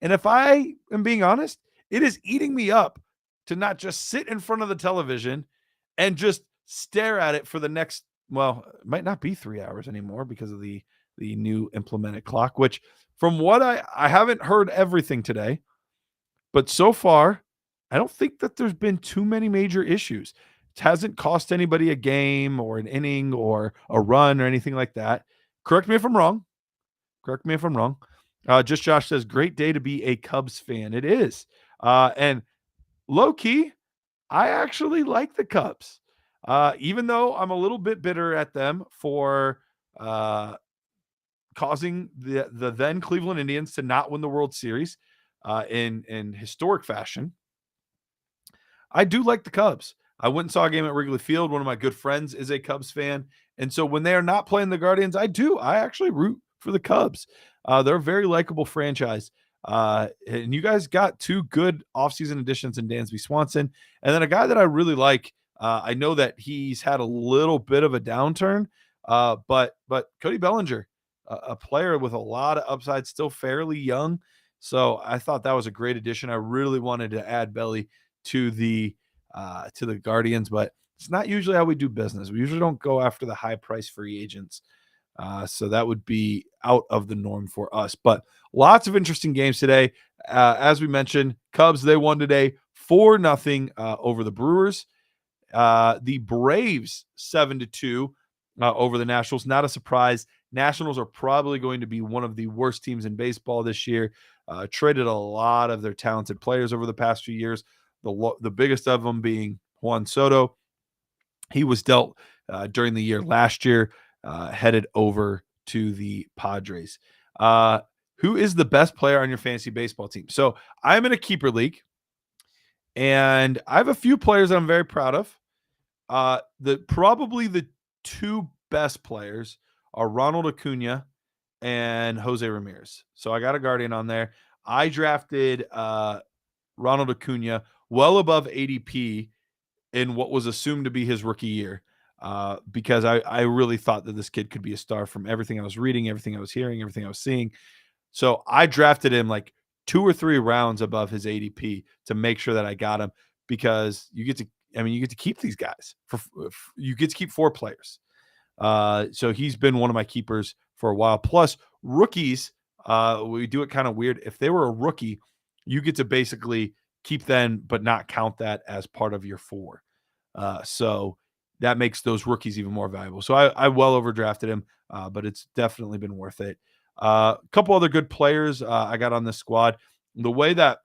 And if I am being honest, it is eating me up to not just sit in front of the television and just stare at it for the next, well, it might not be 3 hours anymore because of the new implemented clock, which from what I haven't heard everything today, but so far, I don't think that there's been too many major issues. It hasn't cost anybody a game or an inning or a run or anything like that. Correct me if I'm wrong. Just Josh says, great day to be a Cubs fan. It is. And low key, I actually like the Cubs. Even though I'm a little bit bitter at them for causing the then Cleveland Indians to not win the World Series in historic fashion. I do like the Cubs. I went and saw a game at Wrigley Field. One of my good friends is a Cubs fan. And so when they are not playing the Guardians, I actually root for the Cubs. They're a very likable franchise. And you guys got 2 good offseason additions in Dansby Swanson. And then a guy that I really like. I know that he's had a little bit of a downturn, but Cody Bellinger, a player with a lot of upside, still fairly young. So I thought that was a great addition. I really wanted to add Belly to the Guardians, but it's not usually how we do business. We usually don't go after the high price free agents. So that would be out of the norm for us. But lots of interesting games today. As we mentioned, Cubs, they won today 4-0 over the Brewers. The Braves 7-2 over the Nationals. Not a surprise. Nationals are probably going to be one of the worst teams in baseball this year. Traded a lot of their talented players over the past few years. The biggest of them being Juan Soto. He was dealt during the year last year, headed over to the Padres. Who is the best player on your fantasy baseball team? So I'm in a keeper league, and I have a few players that I'm very proud of. Probably the 2 best players are Ronald Acuna and Jose Ramirez. So I got a Guardian on there. I drafted Ronald Acuna well above ADP in what was assumed to be his rookie year, because I really thought that this kid could be a star from everything I was reading, everything I was hearing, everything I was seeing. So I drafted him like 2 or 3 rounds above his ADP to make sure that I got him, because you get to keep these guys. You get to keep 4 players. So he's been one of my keepers for a while. Plus rookies, we do it kind of weird. If they were a rookie, you get to basically keep them, but not count that as part of your 4. So that makes those rookies even more valuable. So I well overdrafted him, but it's definitely been worth it. A couple other good players I got on this squad. The way that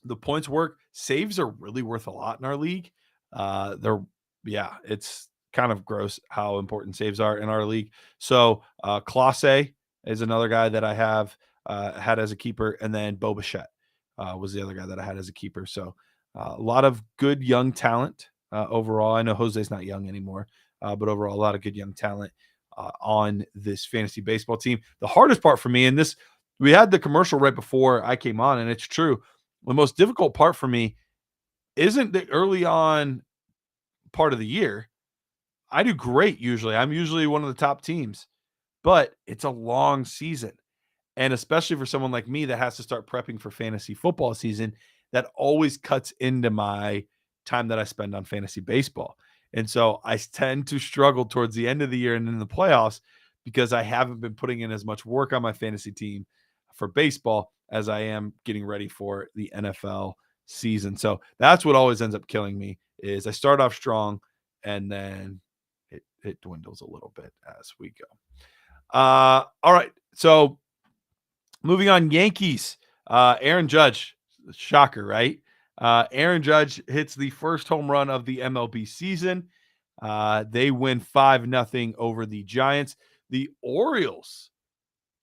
the points work, saves are really worth a lot in our league. It's kind of gross how important saves are in our league. So Clase is another guy that I have had as a keeper, and then Bo Bichette was the other guy that I had as a keeper. So a lot of good young talent overall. I know Jose's not young anymore, but overall a lot of good young talent on this fantasy baseball team. The hardest part for me, and this, we had the commercial right before I came on, and it's true. The most difficult part for me isn't the early on part of the year. I do great usually. I'm usually one of the top teams. but it's a long season. And especially for someone like me that has to start prepping for fantasy football season, that always cuts into my time that I spend on fantasy baseball. And so I tend to struggle towards the end of the year and in the playoffs because I haven't been putting in as much work on my fantasy team for baseball as I am getting ready for the NFL season. So that's what always ends up killing me is I start off strong and then it dwindles a little bit as we go. All right. So moving on, Yankees. Aaron Judge, shocker, right? Aaron Judge hits the first home run of the MLB season. They win 5-0 over the Giants. The Orioles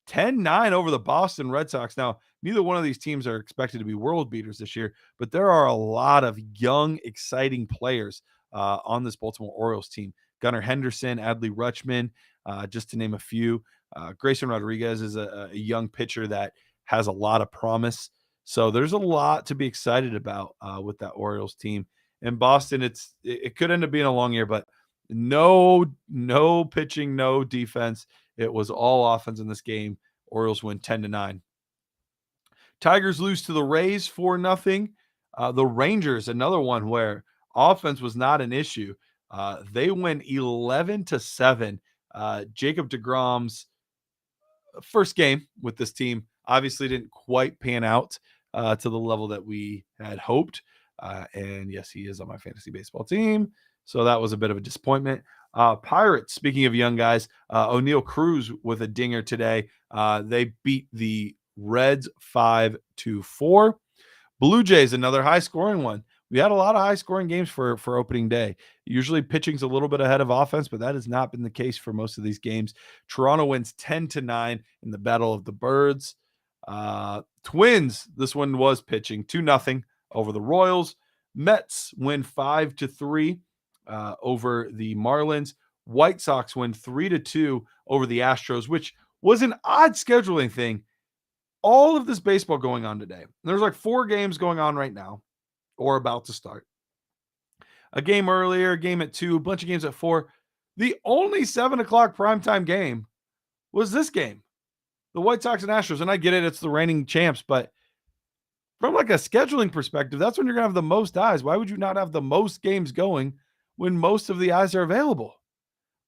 10-9 over the Boston Red Sox. Now, neither one of these teams are expected to be world beaters this year, but there are a lot of young, exciting players on this Baltimore Orioles team. Gunnar Henderson, Adley Rutschman, just to name a few. Grayson Rodriguez is a young pitcher that has a lot of promise. So there's a lot to be excited about with that Orioles team. In Boston, it could end up being a long year, but no pitching, no defense. It was all offense in this game. Orioles win 10-9. Tigers lose to the Rays 4-0. The Rangers, another one where offense was not an issue. They win 11-7. Jacob deGrom's first game with this team obviously didn't quite pan out to the level that we had hoped. And yes, he is on my fantasy baseball team. So that was a bit of a disappointment. Pirates, speaking of young guys, O'Neal Cruz with a dinger today. They beat the Reds 5-4. Blue Jays, another high-scoring one. We had a lot of high-scoring games for opening day. Usually pitching's a little bit ahead of offense, but that has not been the case for most of these games. Toronto wins 10-9 in the Battle of the Birds. Twins, this one was pitching 2-0 over the Royals. Mets win 5-3 over the Marlins. White Sox win 3-2 over the Astros, which was an odd scheduling thing. All of this baseball going on today. There's like 4 games going on right now or about to start. A game earlier, a game at 2, a bunch of games at 4. The only 7 o'clock primetime game was this game, the White Sox and Astros. And I get it, it's the reigning champs, but from like a scheduling perspective, that's when you're going to have the most eyes. Why would you not have the most games going when most of the eyes are available?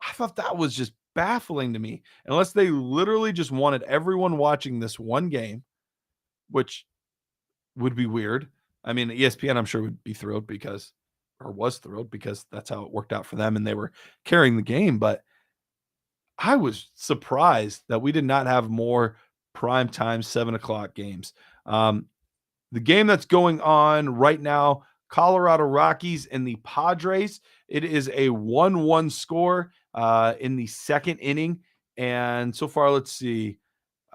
I thought that was just baffling to me, unless they literally just wanted everyone watching this one game, which would be weird. I mean, ESPN, I'm sure would be thrilled because that's how it worked out for them and they were carrying the game. But I was surprised that we did not have more primetime 7 o'clock games. The game that's going on right now, Colorado Rockies and the Padres. It is a 1-1 score in the second inning. And so far, let's see.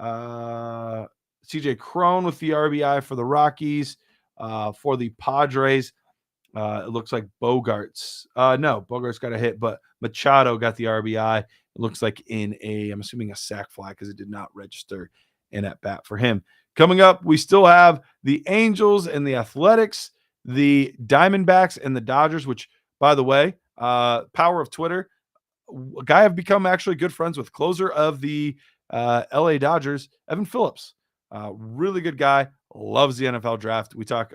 CJ Cron with the RBI for the Rockies. For the Padres, it looks like Bogarts. No, Bogarts got a hit, but Machado got the RBI. It looks like I'm assuming a sac fly because it did not register in at bat for him. Coming up, we still have the Angels and the Athletics, the Diamondbacks and the Dodgers, which, by the way, power of Twitter, a guy I've become actually good friends with, closer of the LA Dodgers, Evan Phillips. Really good guy, loves the NFL draft. We talk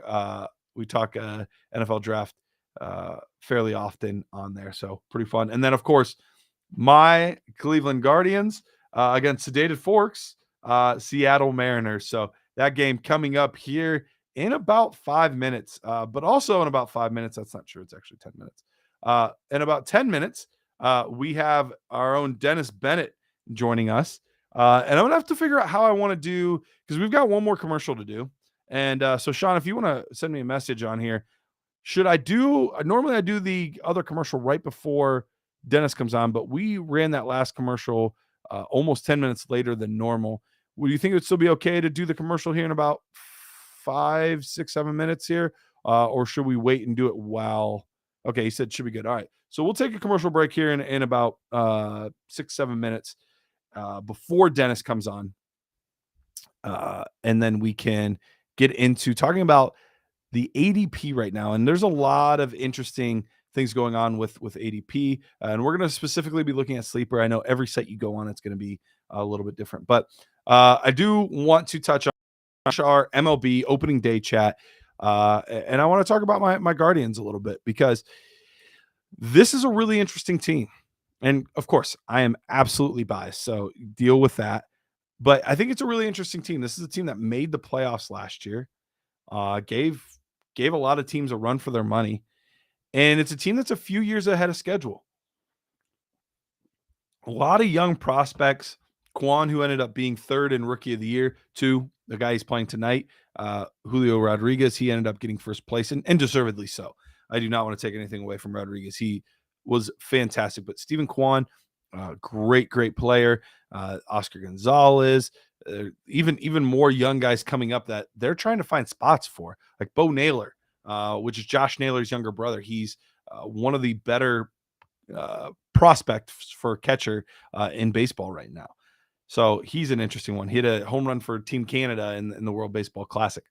NFL draft fairly often on there, so pretty fun. And then, of course, my Cleveland Guardians against Sedated Forks, Seattle Mariners. So that game coming up here in about 5 minutes, but also in about 5 minutes. That's not true. It's actually 10 minutes. In about 10 minutes, we have our own Dennis Bennett joining us. And I'm going to have to figure out how I want to do, because we've got one more commercial to do. And so, Sean, if you want to send me a message on here, normally I do the other commercial right before Dennis comes on, but we ran that last commercial almost 10 minutes later than normal. Would you think it would still be okay to do the commercial here in about 5, 6, 7 minutes here? Or should we wait and do it while? Okay, he said it should be good. All right. So we'll take a commercial break here in about 6, 7 minutes before Dennis comes on. And then we can get into talking about the ADP right now. And there's a lot of interesting things going on with ADP. And we're going to specifically be looking at sleeper. I know every site you go on, it's going to be a little bit different. But I do want to touch on our MLB opening day chat. And I want to talk about my Guardians a little bit, because this is a really interesting team. And of course, I am absolutely biased, so deal with that. But I think it's a really interesting team. This is a team that made the playoffs last year, gave a lot of teams a run for their money, and it's a team that's a few years ahead of schedule. A lot of young prospects. Kwan, who ended up being third in Rookie of the Year, to the guy he's playing tonight, Julio Rodriguez, he ended up getting first place, and deservedly so. I do not want to take anything away from Rodriguez. He was fantastic. But Stephen Kwan, great player. Oscar Gonzalez, even more young guys coming up that they're trying to find spots for, like Bo Naylor, which is Josh Naylor's younger brother. He's one of the better prospects for catcher in baseball right now. So he's an interesting one. He had a home run for Team Canada in the World Baseball Classic.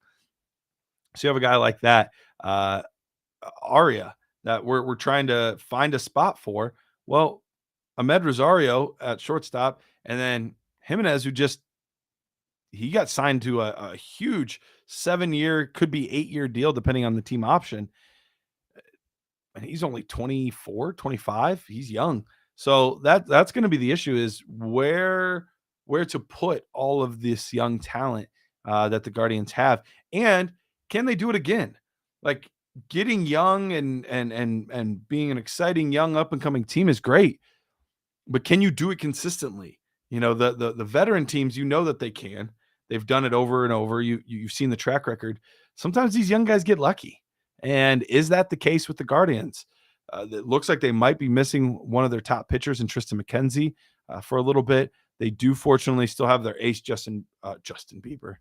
So you have a guy like that, Aria, that we're trying to find a spot for. Well, Ahmed Rosario at shortstop, and then Jimenez, who he got signed to a huge 7-year, could be 8-year deal depending on the team option. And he's only 24, 25. He's young. So that's going to be the issue, is where to put all of this young talent that the Guardians have, and can they do it again? Like, getting young and being an exciting young up and coming team is great, but can you do it consistently? You know, the veteran teams, you know that they can. They've done it over and over. You've seen the track record. Sometimes these young guys get lucky, and is that the case with the Guardians? It looks like they might be missing one of their top pitchers in Tristan McKenzie for a little bit. They do fortunately still have their ace, Justin Bieber.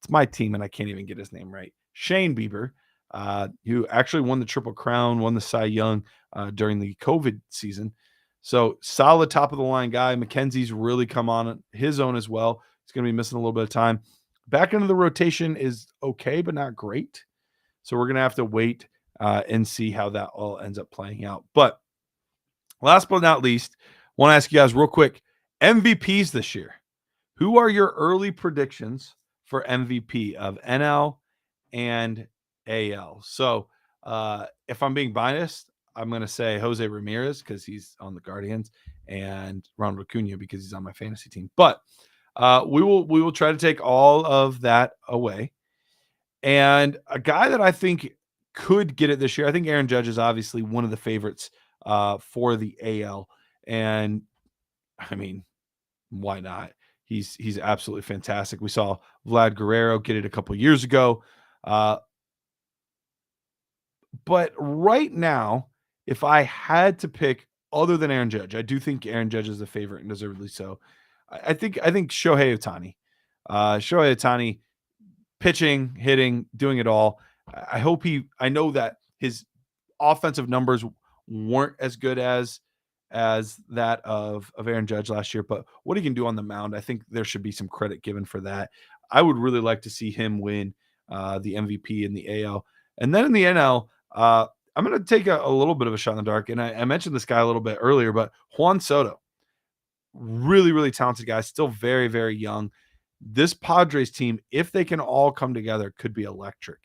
It's my team, and I can't even get his name right. Shane Bieber, who actually won the Triple Crown, won the Cy Young during the COVID season. So solid top of the line guy. McKenzie's really come on his own as well. He's going to be missing a little bit of time. Back into the rotation is okay, but not great. So we're going to have to wait and see how that all ends up playing out. But last but not least, want to ask you guys real quick, MVPs this year. Who are your early predictions for MVP of NL and AL? So if I'm being biased, I'm going to say Jose Ramirez because he's on the Guardians, and Ronald Acuna because he's on my fantasy team. But we will try to take all of that away. And a guy that I think could get it this year, I think Aaron Judge is obviously one of the favorites for the AL. And I mean, why not? He's absolutely fantastic. We saw Vlad Guerrero get it a couple years ago. But right now, if I had to pick other than Aaron Judge, I do think Aaron Judge is the favorite, and deservedly so. I think Shohei Ohtani. Shohei Ohtani, pitching, hitting, doing it all. I know that his offensive numbers weren't as good as that of Aaron Judge last year, but what he can do on the mound, I think there should be some credit given for that. I would really like to see him win the MVP in the AL. And then in the NL, I'm going to take a little bit of a shot in the dark. And I mentioned this guy a little bit earlier, but Juan Soto, really, really talented guy, still very, very young. This Padres team, if they can all come together, could be electric.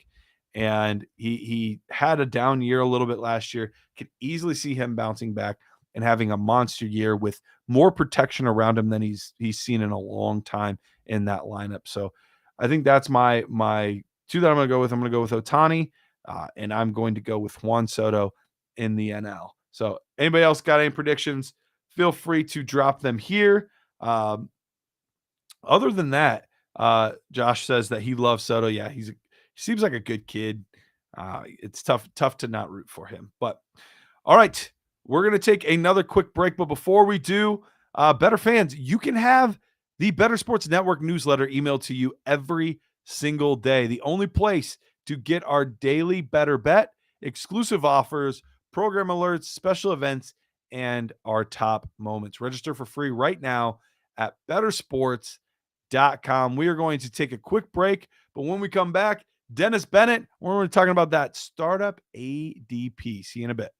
And he had a down year a little bit last year. Could easily see him bouncing back and having a monster year with more protection around him than he's seen in a long time in that lineup. So I think that's my two that I'm going to go with. I'm going to go with Ohtani, and I'm going to go with Juan Soto in the NL. So anybody else got any predictions? Feel free to drop them here. Other than that, Josh says that he loves Soto. Yeah, he seems like a good kid. It's tough to not root for him. But all right, we're going to take another quick break. But before we do, Bettor fans, you can have the Bettor Sports Network newsletter emailed to you every single day. The only place to get our daily Bettor Bet, exclusive offers, program alerts, special events, and our top moments. Register for free right now at bettorsports.com. We are going to take a quick break, but when we come back, Dennis Bennett, we're going to be talking about that startup ADP. See you in a bit.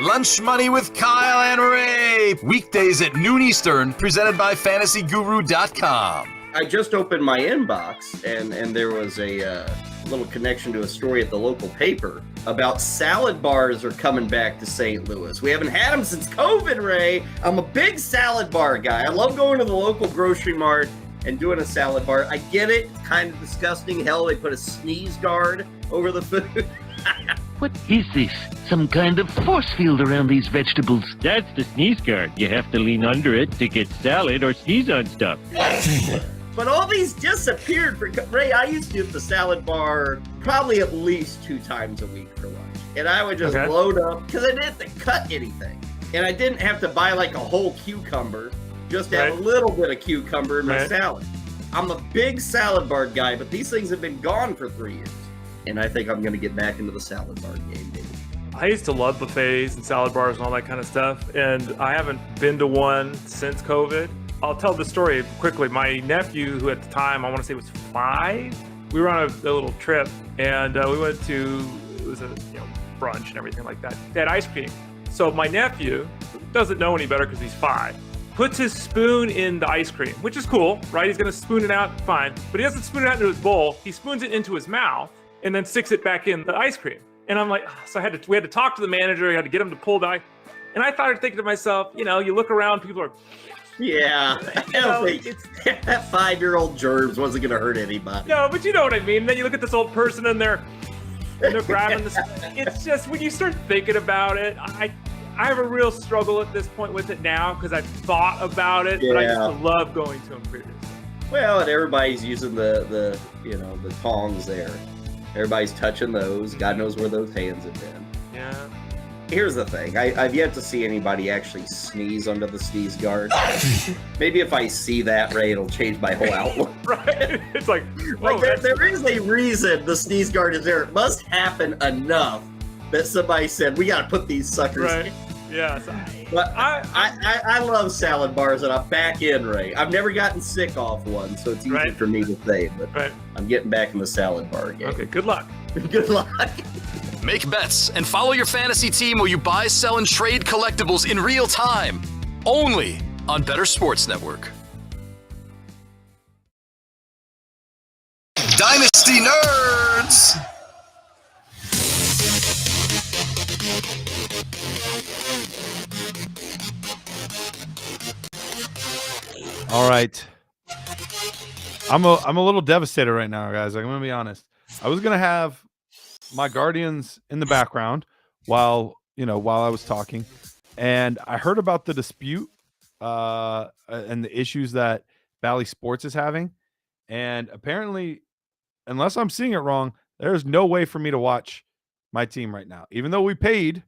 Lunch Money with Kyle and Ray. Weekdays at noon Eastern, presented by FantasyGuru.com. I just opened my inbox, and there was a little connection to a story at the local paper about salad bars are coming back to St. Louis. We haven't had them since COVID, Ray. I'm a big salad bar guy. I love going to the local grocery mart and doing a salad bar. I get it, kind of disgusting. Hell, they put a sneeze guard over the food. What is this? Some kind of force field around these vegetables? That's the sneeze guard. You have to lean under it to get salad or sneeze on stuff. But all these disappeared. Ray, I used to do the salad bar probably at least 2 times a week for lunch. And I would just load up, because I didn't have to cut anything. And I didn't have to buy like a whole cucumber, just have a little bit of cucumber in my salad. I'm a big salad bar guy, but these things have been gone for 3 years. And I think I'm going to get back into the salad bar game, baby. I used to love buffets and salad bars and all that kind of stuff, and I haven't been to one since COVID. I'll tell the story quickly. My nephew, who at the time, I want to say was 5, we were on a little trip, and we went to, it was a brunch and everything like that. They had ice cream. So my nephew, doesn't know any better because he's 5, puts his spoon in the ice cream, which is cool, right? He's going to spoon it out, fine. But he doesn't spoon it out into his bowl. He spoons it into his mouth and then sticks it back in the ice cream. And I'm like, so we had to talk to the manager. I had to get him to pull the ice. And I started thinking to myself, you look around, people are, yeah, I don't think that 5-year-old germs wasn't going to hurt anybody. No, but you know what I mean. Then you look at this old person and they're grabbing this. It's just, when you start thinking about it, I have a real struggle at this point with it now because I've thought about it, but I used to love going to them previously. Well, and everybody's using the tongs there. Everybody's touching those. God knows where those hands have been. Yeah. Here's the thing. I've yet to see anybody actually sneeze under the sneeze guard. Maybe if I see that, Ray, it'll change my whole outlook. Right? It's like there is a reason the sneeze guard is there. It must happen enough that somebody said, we got to put these suckers in. Yeah. But I love salad bars, and I'm back in, Ray. I've never gotten sick off one, so it's easy for me to say, but I'm getting back in the salad bar game. Okay, good luck. Good luck. Make bets and follow your fantasy team while you buy, sell, and trade collectibles in real time. Only on Bettor Sports Network. Dynasty Nerds! All right. I'm a little devastated right now, guys. I'm gonna be honest. I was gonna have my Guardians in the background while I was talking, and I heard about the dispute and the issues that Bally Sports is having, and apparently, unless I'm seeing it wrong, there's no way for me to watch my team right now. Even though I paid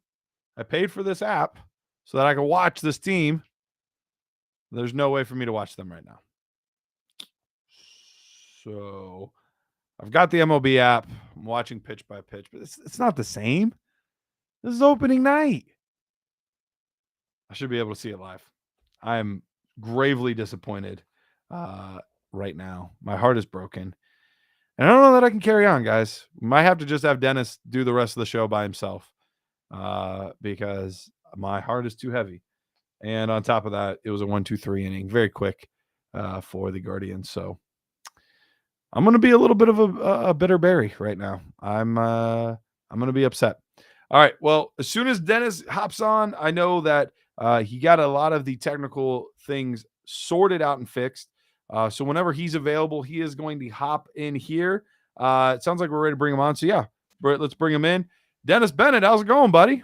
for this app so that I can watch this team. There's no way for me to watch them right now. So I've got the MLB app. I'm watching pitch by pitch, but it's not the same. This is opening night. I should be able to see it live. I'm gravely disappointed right now. My heart is broken. And I don't know that I can carry on, guys. Might have to just have Dennis do the rest of the show by himself because my heart is too heavy. And on top of that, it was a 1-2-3 inning, very quick for the Guardians. So I'm going to be a little bit of a bitter berry right now. I'm going to be upset. All right. Well, as soon as Dennis hops on, I know that he got a lot of the technical things sorted out and fixed. So whenever he's available, he is going to hop in here. It sounds like we're ready to bring him on. So yeah, let's bring him in. Dennis Bennett, how's it going, buddy?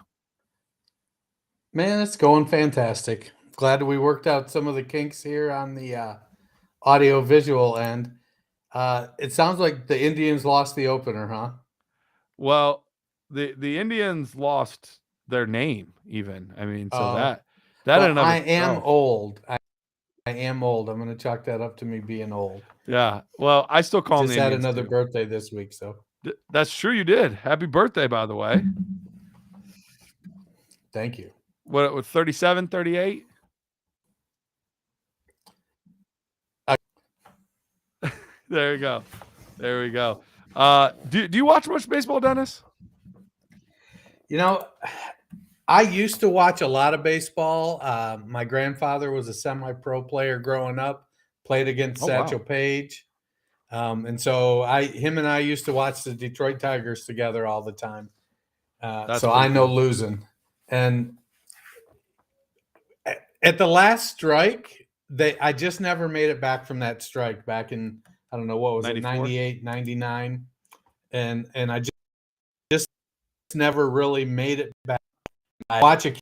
Man, it's going fantastic. Glad we worked out some of the kinks here on the audio visual end. It sounds like the Indians lost the opener, huh? Well, the Indians lost their name even. I mean, so that I am old. I am old. I'm going to chalk that up to me being old. Yeah. Well, I still call him. Just had another birthday this week, so that's true. You did. Happy birthday, by the way. Thank you. What, with 37, 38? There you go. There we go. Do you watch much baseball, Dennis? I used to watch a lot of baseball. My grandfather was a semi-pro player growing up, played against Oh, wow. Satchel Paige. And so him and I used to watch the Detroit Tigers together all the time. So I know cool. losing. And at the last strike, I just never made it back from that strike back in, I don't know, what was 94? it, 98, 99. And I just never really made it back. I watch a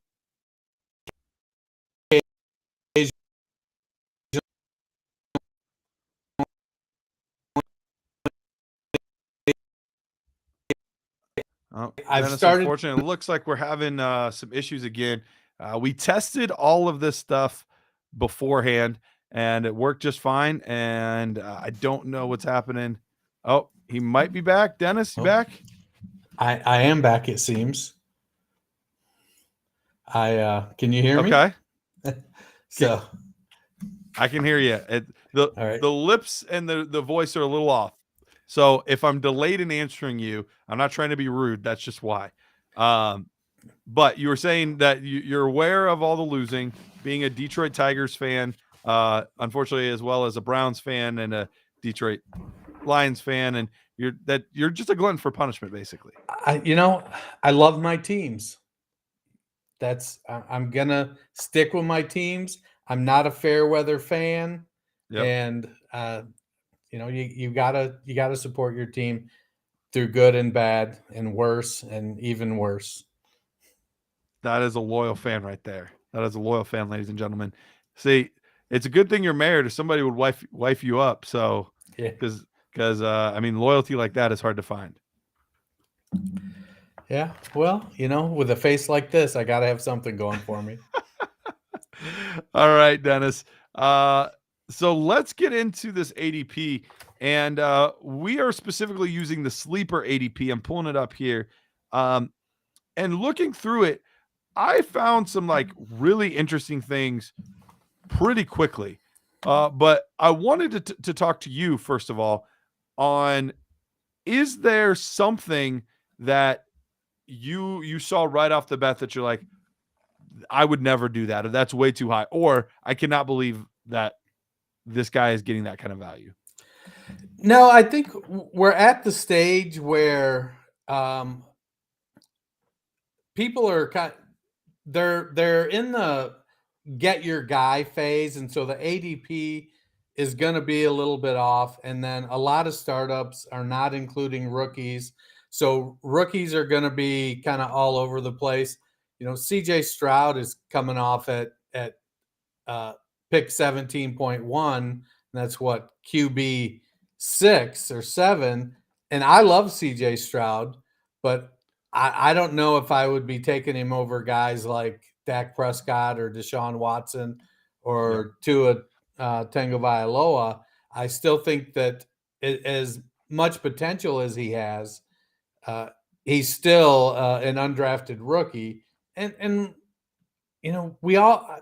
Oh, I've Dennis, started. unfortunately, it looks like we're having some issues again. We tested all of this stuff beforehand, and it worked just fine. And I don't know what's happening. Oh, he might be back. Dennis, you back? I am back, it seems. Can you hear me? Okay. So I can hear you. The lips and the voice are a little off. So if I'm delayed in answering you, I'm not trying to be rude. That's just why. But you were saying that you're aware of all the losing, being a Detroit Tigers fan, unfortunately, as well as a Browns fan and a Detroit Lions fan, and you're just a glutton for punishment, basically. I love my teams. I'm gonna stick with my teams. I'm not a fair weather fan, and you gotta support your team through good and bad and worse and even worse. That is a loyal fan right there. That is a loyal fan, ladies and gentlemen. See, it's a good thing you're married, or somebody would wife you up. So, because I mean, loyalty like that is hard to find. Yeah, well, with a face like this, I got to have something going for me. All right, Dennis. So let's get into this ADP, and we are specifically using the sleeper ADP. I'm pulling it up here, and looking through it, I found some like really interesting things pretty quickly. But I wanted to talk to you first of all on, is there something that you saw right off the bat that you're like, I would never do that, or that's way too high, or I cannot believe that this guy is getting that kind of value? No, I think we're at the stage where people are they're in the get your guy phase, and so the ADP is going to be a little bit off, and then a lot of startups are not including rookies, so rookies are going to be kind of all over the place. CJ Stroud is coming off at pick 17.1. That's what, QB 6 or 7, and I love CJ Stroud, but I don't know if I would be taking him over guys like Dak Prescott or Deshaun Watson or Tua Tagovailoa. I still think that as much potential as he has, he's still an undrafted rookie. And we all,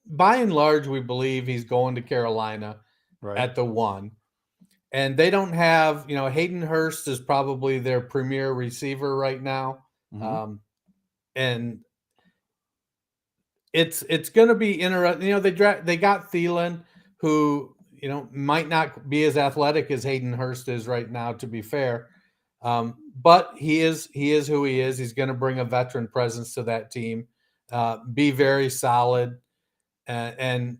by and large, we believe he's going to Carolina at the 1. And they don't have, Hayden Hurst is probably their premier receiver right now. Mm-hmm. And it's going to be interesting. They got Thielen, who, might not be as athletic as Hayden Hurst is right now, to be fair. But he is who he is. He's going to bring a veteran presence to that team, be very solid. And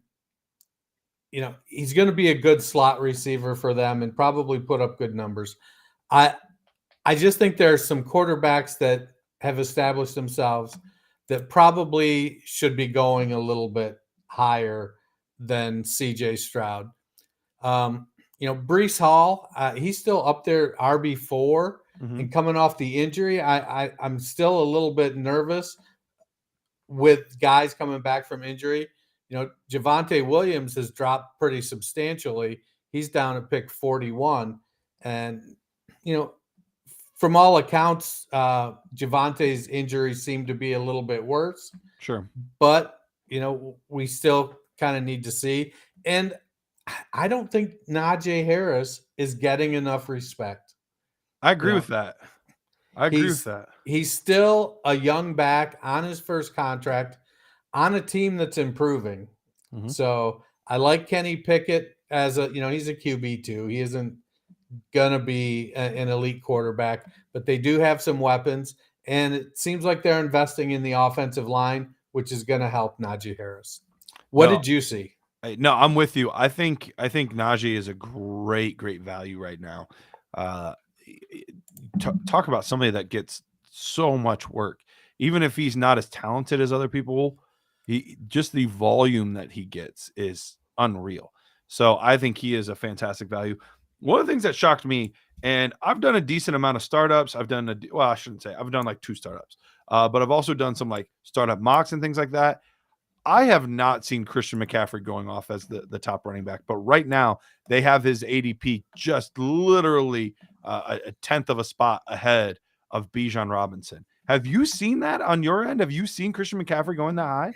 he's going to be a good slot receiver for them and probably put up good numbers. I just think there are some quarterbacks that have established themselves that probably should be going a little bit higher than CJ Stroud. Breece Hall, he's still up there, RB4, and coming off the injury. I'm still a little bit nervous with guys coming back from injury. Javonte Williams has dropped pretty substantially. He's down at pick 41. And, from all accounts, Javonte's injuries seem to be a little bit worse. Sure. But, we still kind of need to see. And I don't think Najee Harris is getting enough respect. I agree with that. I agree with that. He's still a young back on his first contract on a team that's improving. Mhm. So I like Kenny Pickett as he's a QB too. He isn't going to be an elite quarterback, but they do have some weapons. And it seems like they're investing in the offensive line, which is going to help Najee Harris. What did you see? No, I'm with you. I think Najee is a great value right now. Talk about somebody that gets so much work, even if he's not as talented as other people. Just the volume that he gets is unreal. So I think he is a fantastic value. One of the things that shocked me, and I've done a decent amount of startups. I shouldn't say I've done like 2 startups, but I've also done some like startup mocks and things like that. I have not seen Christian McCaffrey going off as the top running back, but right now they have his ADP just literally a tenth of a spot ahead of Bijan Robinson. Have you seen that on your end? Have you seen Christian McCaffrey going that high?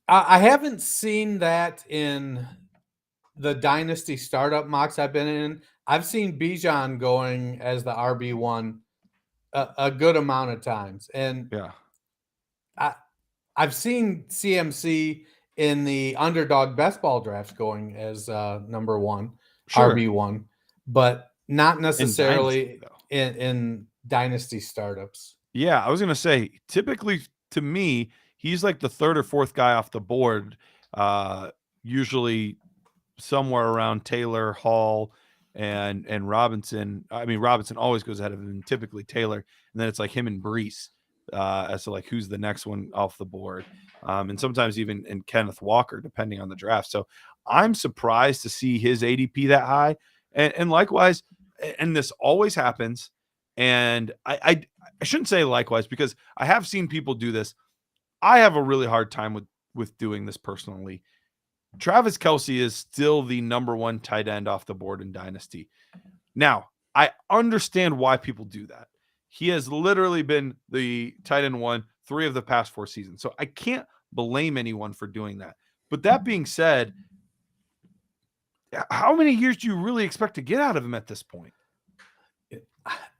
I haven't seen that in the Dynasty startup mocks I've been in. I've seen Bijan going as the RB1 a good amount of times. And yeah, I've seen CMC in the underdog best ball drafts going as number 1, sure. RB1, but not necessarily in Dynasty startups. Yeah, I was going to say, typically to me, he's like the 3rd or 4th guy off the board, usually somewhere around Taylor, Hall, and Robinson. I mean, Robinson always goes ahead of him, typically Taylor, and then it's like him and Brees as to like who's the next one off the board, and sometimes even in Kenneth Walker, depending on the draft. So I'm surprised to see his ADP that high, and likewise, and this always happens. And I shouldn't say likewise, because I have seen people do this. I have a really hard time with doing this personally. Travis Kelce is still the number 1 tight end off the board in Dynasty. Now, I understand why people do that. He has literally been the tight end 1 3 of the past 4 seasons. So I can't blame anyone for doing that. But that being said, how many years do you really expect to get out of him at this point?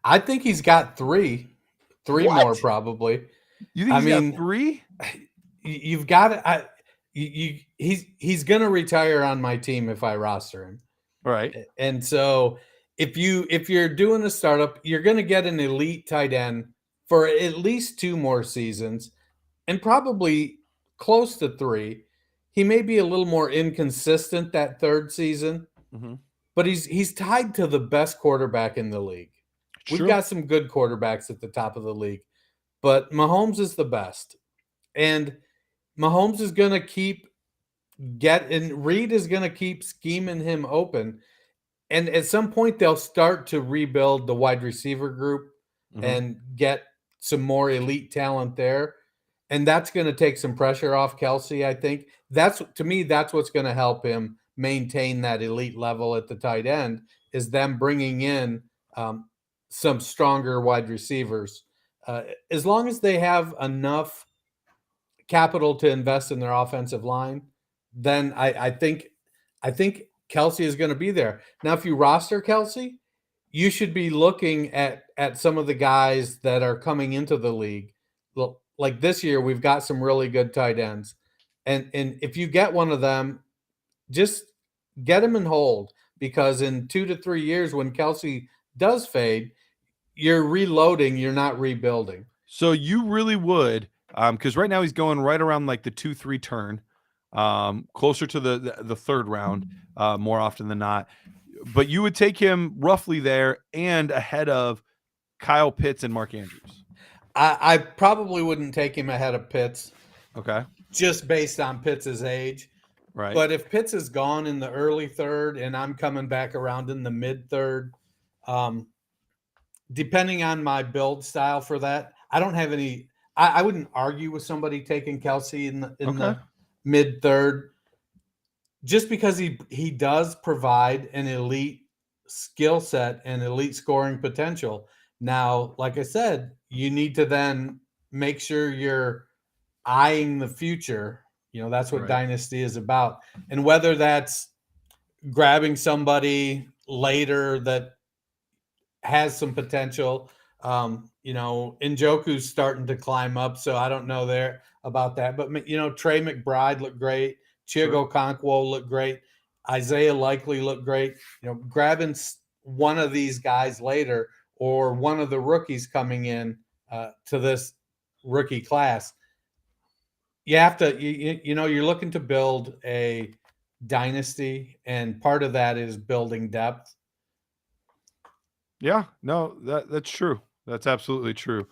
I think he's got 3 What? more probably. You think he's got 3? You've got it. He's going to retire on my team if I roster him. Right. And so if you're doing a startup, you're going to get an elite tight end for at least 2 more seasons and probably close to 3. He may be a little more inconsistent that 3rd season, but he's tied to the best quarterback in the league. True. We've got some good quarterbacks at the top of the league, but Mahomes is the best. And Mahomes is going to keep Reed is going to keep scheming him open. And at some point, they'll start to rebuild the wide receiver group and get some more elite talent there. And that's going to take some pressure off Kelce, I think. To me, that's what's going to help him maintain that elite level at the tight end, is them bringing in some stronger wide receivers. As long as they have enough capital to invest in their offensive line, then I think Kelce is going to be there. Now, if you roster Kelce, you should be looking at some of the guys that are coming into the league. Like this year, we've got some really good tight ends. And if you get one of them, just get him and hold, because in 2 to 3 years, when Kelce does fade, you're reloading, you're not rebuilding. So you really would, because right now he's going right around like the 2-3 turn, closer to the 3rd round, more often than not. But you would take him roughly there and ahead of Kyle Pitts and Mark Andrews. I probably wouldn't take him ahead of Pitts. Okay. Just based on Pitts' age. Right. But if Pitts is gone in the early 3rd and I'm coming back around in the mid 3rd, depending on my build style for that, I don't have any. I wouldn't argue with somebody taking Kelce in the mid 3rd, just because he does provide an elite skill set and elite scoring potential. Now, like I said, you need to then make sure you're eyeing the future. That's what Dynasty is about. And whether that's grabbing somebody later that has some potential, Njoku's starting to climb up, so I don't know there about that. But Trey McBride looked great. Chigo Okonkwo looked great. Isaiah Likely looked great. Grabbing one of these guys later, or one of the rookies coming in to this rookie class, you have to, you're looking to build a dynasty, and part of that is building depth. Yeah, no, that's true. That's absolutely true.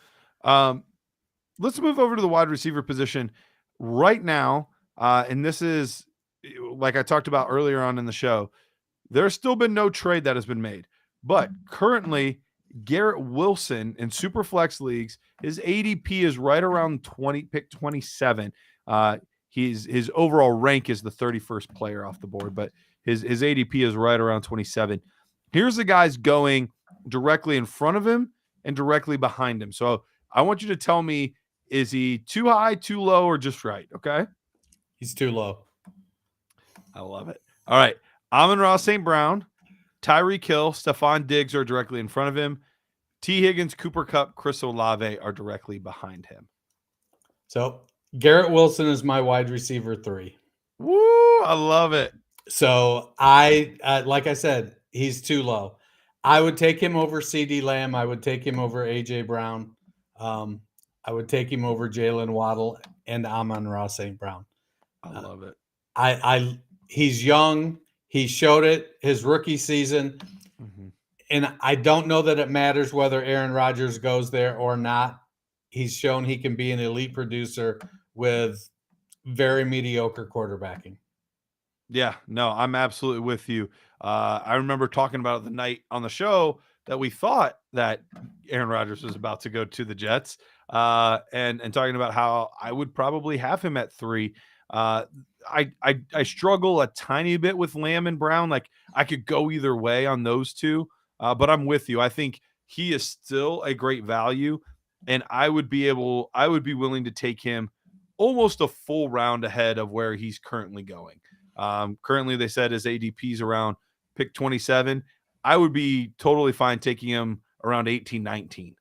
Let's move over to the wide receiver position right now. And this is, like I talked about earlier on in the show, there's still been no trade that has been made. But currently, Garrett Wilson in Superflex leagues, his ADP is right around pick 27. His overall rank is the 31st player off the board, but his ADP is right around 27. Here's the guys going directly in front of him and directly behind him. So I want you to tell me, is he too high, too low, or just right? Okay. He's too low. I love it. All right. Amon-Ra St. Brown, Tyreek Hill, Stephon Diggs are directly in front of him. T. Higgins, Cooper Kupp, Chris Olave are directly behind him. So Garrett Wilson is my wide receiver 3. Woo! I love it. So like I said, he's too low. I would take him over CeeDee Lamb. I would take him over A.J. Brown. I would take him over Jalen Waddle and Amon-Ra St. Brown. I love it. He's young. He showed it his rookie season. Mm-hmm. And I don't know that it matters whether Aaron Rodgers goes there or not. He's shown he can be an elite producer with very mediocre quarterbacking. Yeah, no, I'm absolutely with you. I remember talking about it the night on the show that we thought that Aaron Rodgers was about to go to the Jets, and talking about how I would probably have him at 3. I struggle a tiny bit with Lamb and Brown. Like, I could go either way on those two, but I'm with you. I think he is still a great value, and I would be willing to take him almost a full round ahead of where he's currently going. Currently, they said his ADP is around pick 27. I would be totally fine taking him around 18, 19.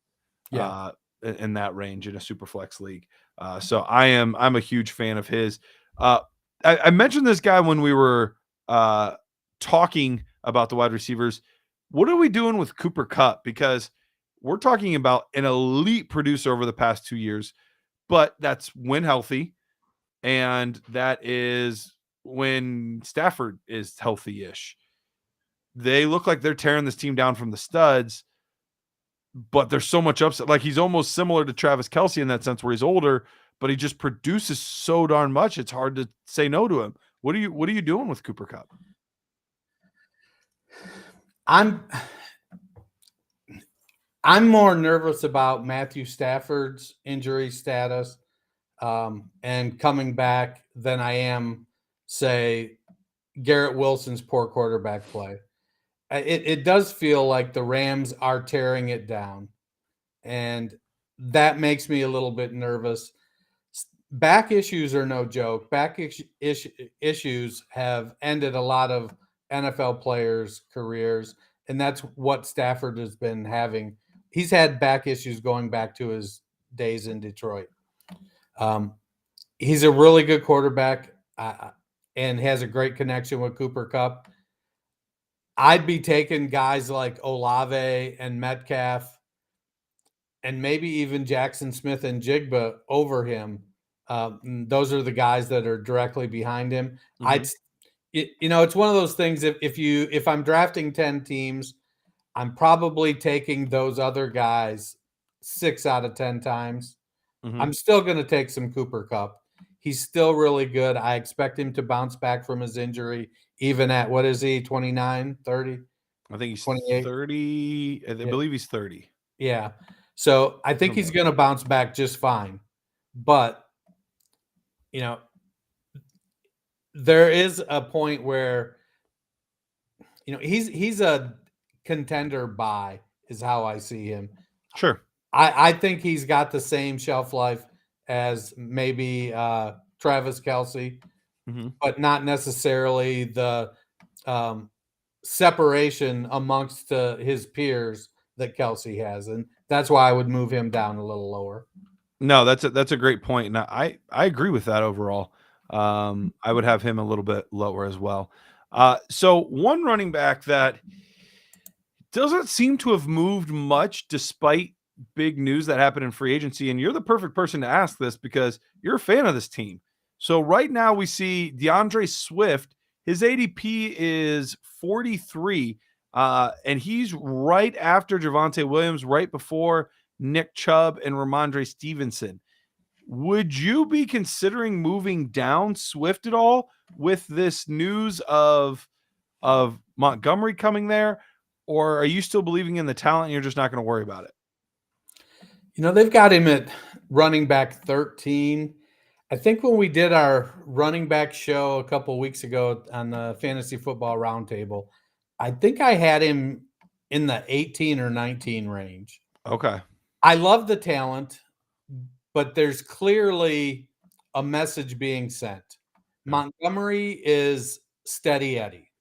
Yeah. In that range in a super flex league. So I'm a huge fan of his. I mentioned this guy when we were talking about the wide receivers. What are we doing with Cooper Kupp? Because we're talking about an elite producer over the past 2 years, but that's when healthy, and that is when Stafford is healthy-ish. They look like they're tearing this team down from the studs, but there's so much upside. Like, he's almost similar to Travis Kelce in that sense, where he's older, but he just produces so darn much. It's hard to say no to him. What are you doing with Cooper Kupp? I'm more nervous about Matthew Stafford's injury status and coming back than I am, say, Garrett Wilson's poor quarterback play. It does feel like the Rams are tearing it down, and that makes me a little bit nervous. Back issues are no joke. Back issues have ended a lot of NFL players' careers, and that's what Stafford has been having. He's had back issues going back to his days in Detroit. He's a really good quarterback and has a great connection with Cooper Kupp. I'd be taking guys like Olave and Metcalf and maybe even Jackson Smith and Jigba over him. Those are the guys that are directly behind him. Mm-hmm. It's one of those things. If I'm drafting 10 teams, I'm probably taking those other guys 6 out of 10 times. Mm-hmm. I'm still going to take some Cooper Kupp. He's still really good. I expect him to bounce back from his injury, even at, what is he, 29, 30? I think he's 28. 30. I believe he's 30. Yeah. So I think he's going to bounce back just fine. But, there is a point where, he's a contender buy is how I see him. Sure. I think he's got the same shelf life as maybe Travis Kelce, Mm-hmm. but not necessarily the separation amongst his peers that Kelce has. And that's why I would move him down a little lower. No, that's a great point, and I agree with that overall. I would have him a little bit lower as well. So one running back that doesn't seem to have moved much despite big news that happened in free agency, and you're the perfect person to ask this because you're a fan of this team. So right now we see DeAndre Swift. His ADP is 43, and he's right after Javonte Williams, right before Nick Chubb and Ramondre Stevenson. Would you be considering moving down Swift at all with this news of Montgomery coming there, or are you still believing in the talent and you're just not going to worry about it? They've got him at running back 13. I think when we did our running back show a couple of weeks ago on the Fantasy Football Roundtable, I think I had him in the 18 or 19 range. Okay. I love the talent, but there's clearly a message being sent. Montgomery is steady Eddie.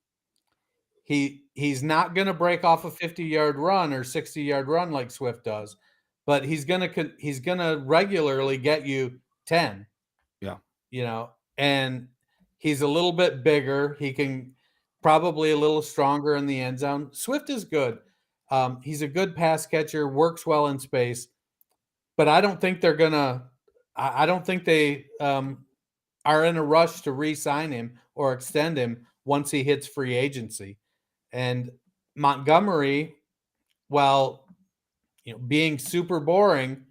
He's not going to break off a 50-yard run or 60-yard run like Swift does, but he's going to regularly get you 10. Yeah. And he's a little bit bigger. He can probably a little stronger in the end zone. Swift is good. He's a good pass catcher, works well in space, but I don't think they're going to – I don't think they are in a rush to re-sign him or extend him once he hits free agency. And Montgomery, while being super boring,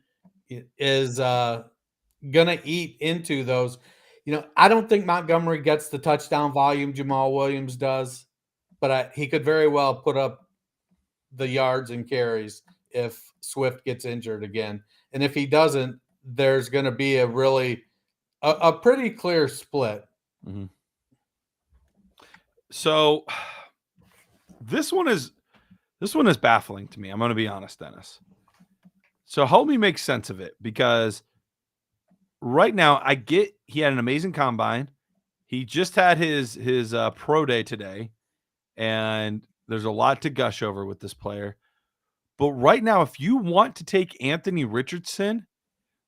is going to eat into those. I don't think Montgomery gets the touchdown volume Jamal Williams does, but he could very well put up the yards and carries if Swift gets injured again. And if he doesn't, there's going to be a pretty clear split. Mm-hmm. So this one is baffling to me. I'm going to be honest, Dennis. So help me make sense of it, because right now I get he had an amazing combine. He just had his pro day today, and there's a lot to gush over with this player. But right now, if you want to take Anthony Richardson,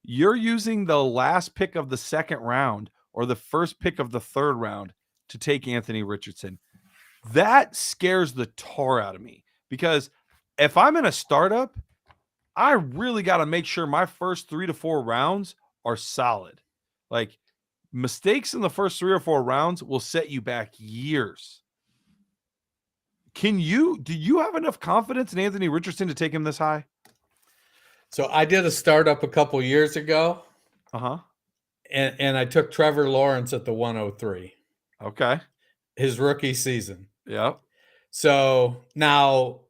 you're using the last pick of the second round or the first pick of the third round to take Anthony Richardson. That scares the tar out of me, because if I'm in a startup, I really got to make sure my first 3 to 4 rounds are solid. Like, mistakes in the first 3 or 4 rounds will set you back years. Do you have enough confidence in Anthony Richardson to take him this high? So I did a startup a couple years ago. Uh-huh. And I took Trevor Lawrence at the 103. Okay. His rookie season. Yep. So now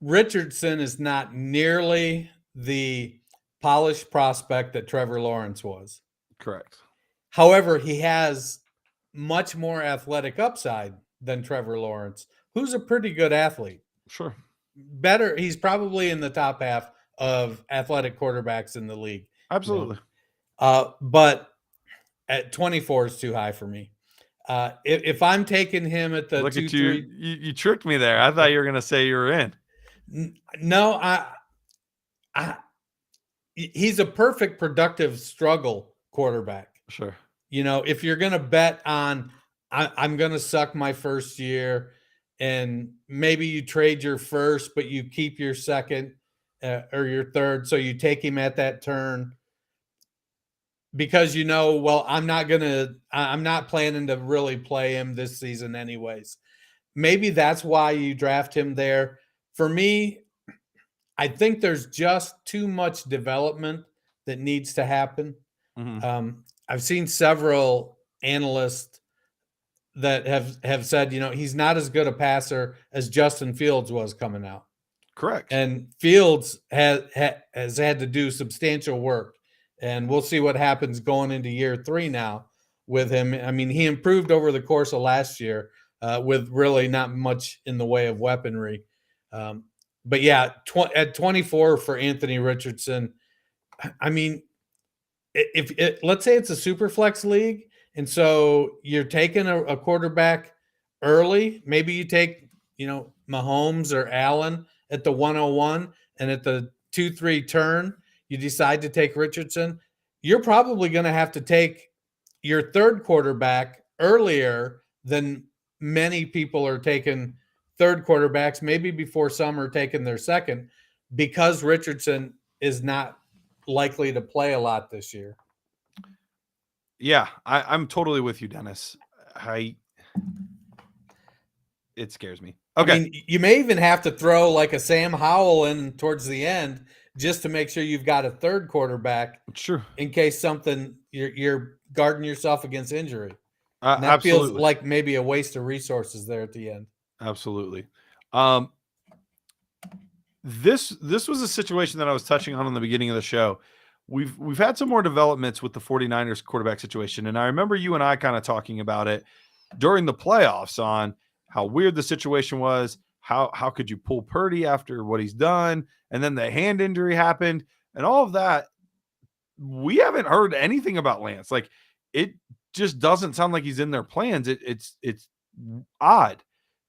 Richardson is not nearly the polished prospect that Trevor Lawrence was. Correct. However, he has much more athletic upside than Trevor Lawrence, who's a pretty good athlete. Sure. Better. He's probably in the top half of athletic quarterbacks in the league. Absolutely. But at 24 is too high for me. If I'm taking him at the Look 2, at you. 3, You tricked me there. I thought you were going to say you were in. No, he's a perfect productive struggle quarterback. Sure. If you're going to bet on, I'm going to suck my first year, and maybe you trade your first, but you keep your second or your third. So you take him at that turn because, well, I'm not planning to really play him this season anyways. Maybe that's why you draft him there. For me, I think there's just too much development that needs to happen. Mm-hmm. I've seen several analysts that have said, he's not as good a passer as Justin Fields was coming out. Correct. And Fields has had to do substantial work, and we'll see what happens going into year 3 now with him. I mean, he improved over the course of last year with really not much in the way of weaponry. But yeah, at 24 for Anthony Richardson, I mean, let's say it's a super flex league, and so you're taking a quarterback early. Maybe you take, Mahomes or Allen at the 101, and at the 2-3 turn, you decide to take Richardson, you're probably going to have to take your third quarterback earlier than many people are taking third quarterbacks, maybe before some are taking their second, because Richardson is not likely to play a lot this year. Yeah, I'm totally with you, Dennis. It scares me. Okay. I mean, you may even have to throw like a Sam Howell in towards the end just to make sure you've got a third quarterback. Sure. In case something you're guarding yourself against injury. And that Absolutely. feels like maybe a waste of resources there at the end. Absolutely. This was a situation that I was touching on in the beginning of the show. We've had some more developments with the 49ers quarterback situation, and I remember you and I kind of talking about it during the playoffs on how weird the situation was. How could you pull Purdy after what he's done? And then the hand injury happened and all of that. We haven't heard anything about Lance. Like, it just doesn't sound like he's in their plans. It's odd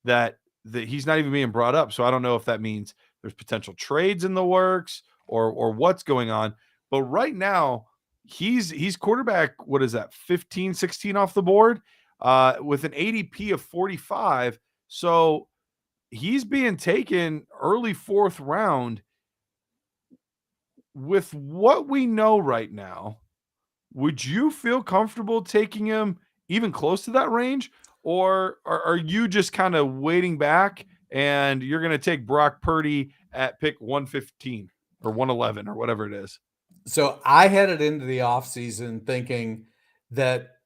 that he's not even being brought up. So I don't know if that means there's potential trades in the works or what's going on. But right now, he's quarterback, what is that, 15, 16 off the board with an ADP of 45. So he's being taken early fourth round. With what we know right now, would you feel comfortable taking him even close to that range? Or are you just kind of waiting back and you're going to take Brock Purdy at pick 115 or 111 or whatever it is? So I headed into the offseason thinking that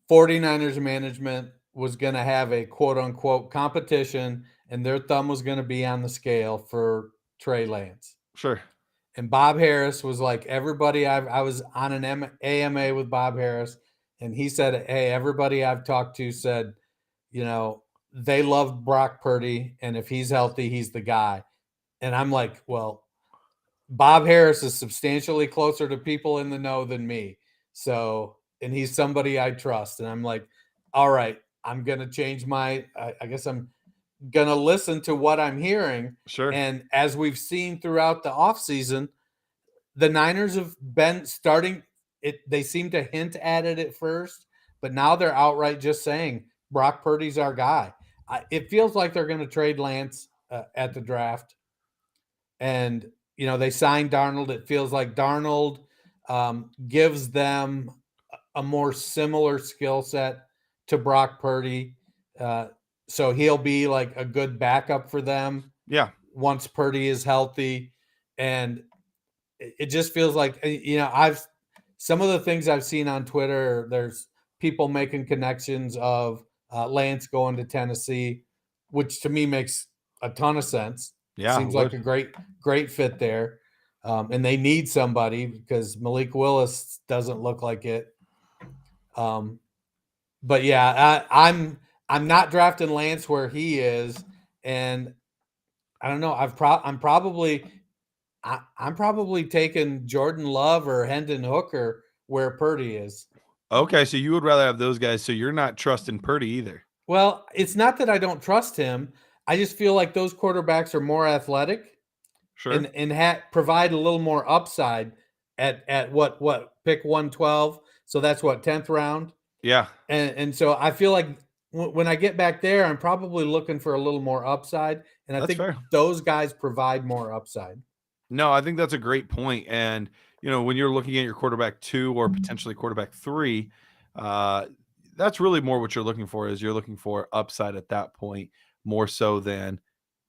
49ers management was going to have a quote-unquote competition and their thumb was going to be on the scale for Trey Lance. Sure. And Bob Harris was like, everybody I was on an AMA with Bob Harris, and he said, hey, everybody I've talked to said, they love Brock Purdy, and if he's healthy, he's the guy. And I'm like, well, Bob Harris is substantially closer to people in the know than me. So, and he's somebody I trust. And I'm like, all right, I'm going to change I guess I'm going to listen to what I'm hearing. Sure. And as we've seen throughout the offseason, the Niners have been starting it. They seem to hint at it at first, but now they're outright just saying Brock Purdy's our guy. It feels like they're going to trade Lance at the draft. And, they signed Darnold. It feels like Darnold gives them a more similar skill set to Brock Purdy. So he'll be like a good backup for them. Yeah. Once Purdy is healthy. And it just feels like, some of the things I've seen on Twitter, there's people making connections of Lance going to Tennessee, which to me makes a ton of sense. Yeah. Seems like a great fit there. And they need somebody because Malik Willis doesn't look like it. But yeah, I'm not drafting Lance where he is, and I don't know. I'm probably taking Jordan Love or Hendon Hooker where Purdy is. Okay, so you would rather have those guys, so you're not trusting Purdy either. Well, it's not that I don't trust him. I just feel like those quarterbacks are more athletic, sure, and provide a little more upside at what pick 112. So that's what 10th round. Yeah, and so I feel like when I get back there, I'm probably looking for a little more upside, and I think those guys provide more upside. No, I think that's a great point. And when you're looking at your quarterback 2 or potentially quarterback 3, that's really more what you're looking for. Is you're looking for upside at that point more so than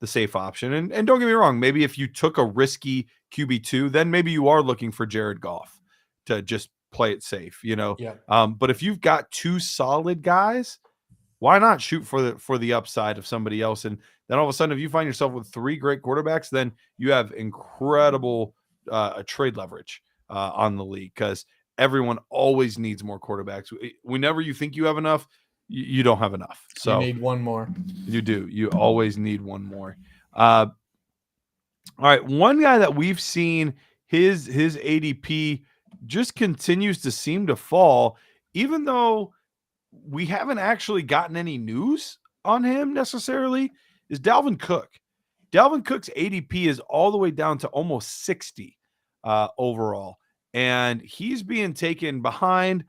the safe option. And don't get me wrong, maybe if you took a risky QB2, then maybe you are looking for Jared Goff to just play it safe, Yeah. But if you've got 2 solid guys, why not shoot for the upside of somebody else? And then all of a sudden, if you find yourself with 3 great quarterbacks, then you have incredible trade leverage on the league, because everyone always needs more quarterbacks. Whenever you think you have enough, you don't have enough. So you need one more. You do. You always need one more. All right. One guy that we've seen his ADP just continues to seem to fall, even though we haven't actually gotten any news on him necessarily, is Dalvin Cook. Dalvin Cook's ADP is all the way down to almost 60 overall. And he's being taken behind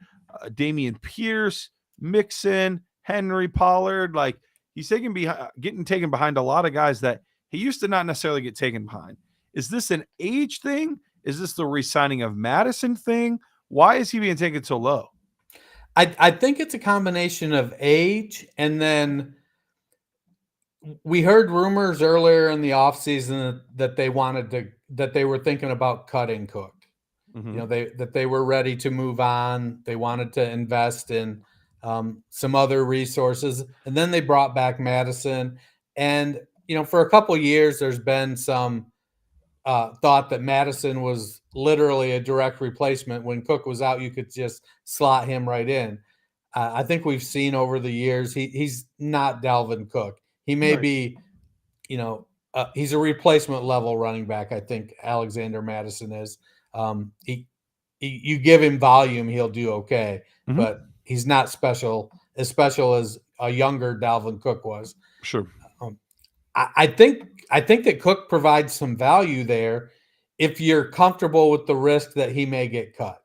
Dameon Pierce, Mixon, Henry Pollard. Like, he's getting taken behind a lot of guys that he used to not necessarily get taken behind. Is this an age thing? Is this the re-signing of Madison thing? Why is he being taken so low? I think it's a combination of age, and then we heard rumors earlier in the offseason that they were thinking about cutting Cook. Mm-hmm. You know, that they were ready to move on. They wanted to invest in some other resources, and then they brought back Madison. And you know, for a couple of years, there's been some thought that Madison was literally a direct replacement. When Cook was out, you could just slot him right in. I think we've seen over the years he's not Dalvin Cook. He may be, you know, he's a replacement level running back. I think Alexander Madison is. You give him volume, he'll do okay, but he's not special as a younger Dalvin Cook was. Sure. I think that Cook provides some value there if you're comfortable with the risk that he may get cut.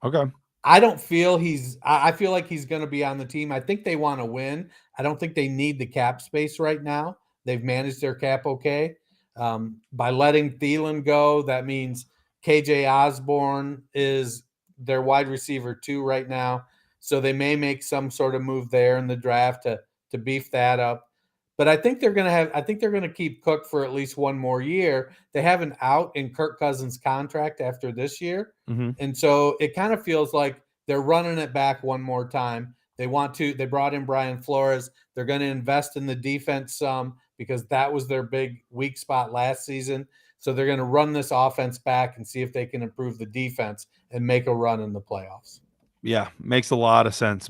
Okay. I feel like he's going to be on the team. I think they want to win. I don't think they need the cap space right now. They've managed their cap okay. By letting Thielen go, that means KJ Osborne is their wide receiver 2 right now. So they may make some sort of move there in the draft to beef that up. But I think they're going to keep Cook for at least one more year. They have an out in Kirk Cousins' contract after this year. Mm-hmm. And so it kind of feels like they're running it back one more time. They brought in Brian Flores. They're going to invest in the defense some because that was their big weak spot last season. So they're going to run this offense back and see if they can improve the defense and make a run in the playoffs. Yeah, makes a lot of sense.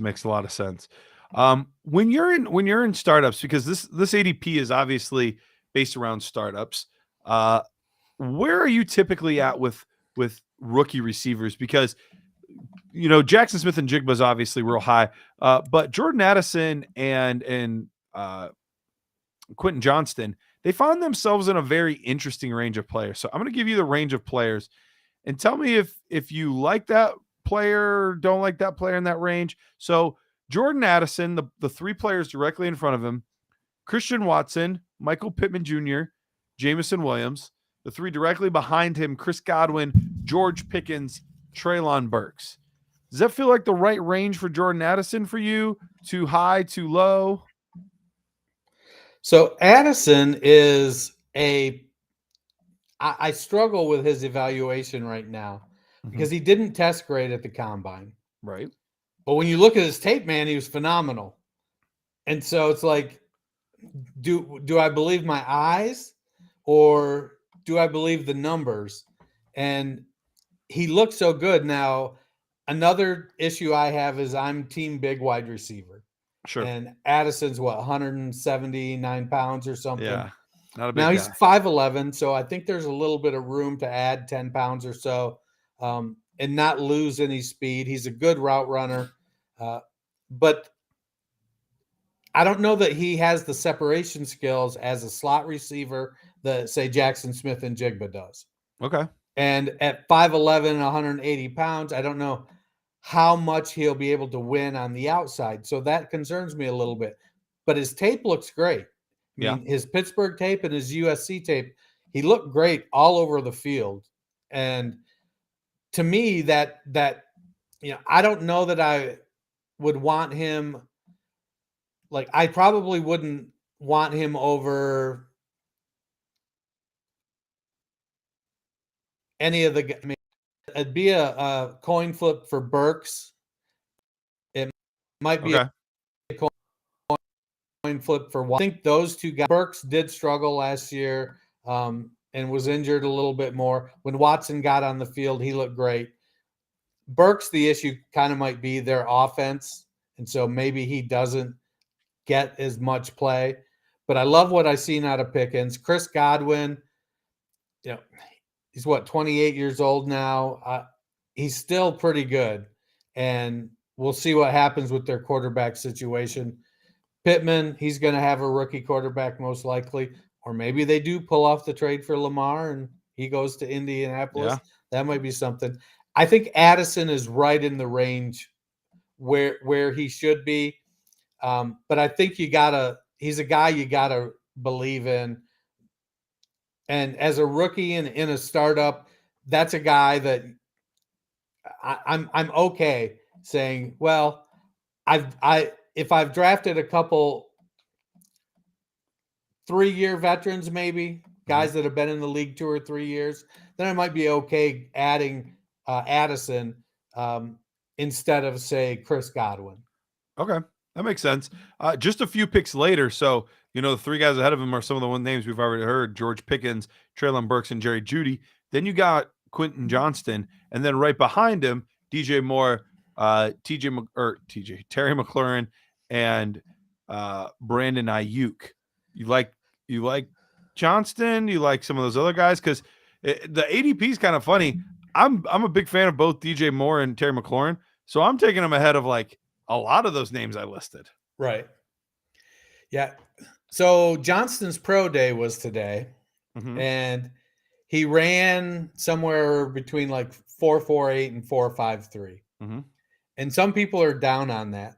When you're in startups, because this ADP is obviously based around startups, where are you typically at with rookie receivers? Because you know Jackson Smith and Jigba is obviously real high, but Jordan Addison and Quentin Johnston, they found themselves in a very interesting range of players. So I'm going to give you the range of players, and tell me if you like that player or don't like that player in that range. So Jordan Addison, the 3 players directly in front of him, Christian Watson, Michael Pittman Jr., Jameson Williams. The 3 directly behind him, Chris Godwin, George Pickens, Treylon Burks. Does that feel like the right range for Jordan Addison for you? Too high, too low? So Addison is I struggle with his evaluation right now because he didn't test great at the combine. Right. But when you look at his tape, man, he was phenomenal. And so it's like, do I believe my eyes or do I believe the numbers? And he looked so good. Now, another issue I have is I'm team big wide receiver. Sure. And Addison's 179 pounds or something. Yeah. Not a big now guy. He's 5'11", so I think there's a little bit of room to add 10 pounds or so and not lose any speed. He's a good route runner. But I don't know that he has the separation skills as a slot receiver that, say, Jackson Smith and Jigba does. Okay. And at 5'11", 180 pounds, I don't know how much he'll be able to win on the outside. So that concerns me a little bit. But his tape looks great. I mean, his Pittsburgh tape and his USC tape, he looked great all over the field. And to me, that I don't know that I would want him. Like, I probably wouldn't want him over any of the. I mean, it'd be a coin flip for Burks. It might be a coin flip for Watson. I think those 2 guys. Burks did struggle last year and was injured a little bit more. When Watson got on the field, he looked great. Burks, the issue kind of might be their offense, and so maybe he doesn't get as much play. But I love what I've seen out of Pickens. Chris Godwin, he's 28 years old now. He's still pretty good, and we'll see what happens with their quarterback situation. Pittman, he's going to have a rookie quarterback most likely. or maybe they do pull off the trade for Lamar and he goes to Indianapolis. Yeah. That might be something. I think Addison is right in the range where he should be. But I think he's a guy you gotta believe in. And as a rookie in a startup, that's a guy that I'm okay saying, well, if I've drafted a couple 3-year veterans, maybe guys that have been in the league 2 or 3 years, then I might be okay adding Addison instead of, say, Chris Godwin. Okay, that makes sense. Just a few picks later, so the 3 guys ahead of him are some of the names we've already heard: George Pickens, Treylon Burks, and Jerry Jeudy. Then you got Quentin Johnston, and then right behind him, DJ Moore, Terry McLaurin, and Brandon Ayuk. You like Johnston? You like some of those other guys? Because the ADP is kind of funny. I'm a big fan of both DJ Moore and Terry McLaurin, so I'm taking them ahead of like a lot of those names I listed. Right. Yeah. So Johnston's pro day was today, and he ran somewhere between like 4.48 and 4.53. And some people are down on that.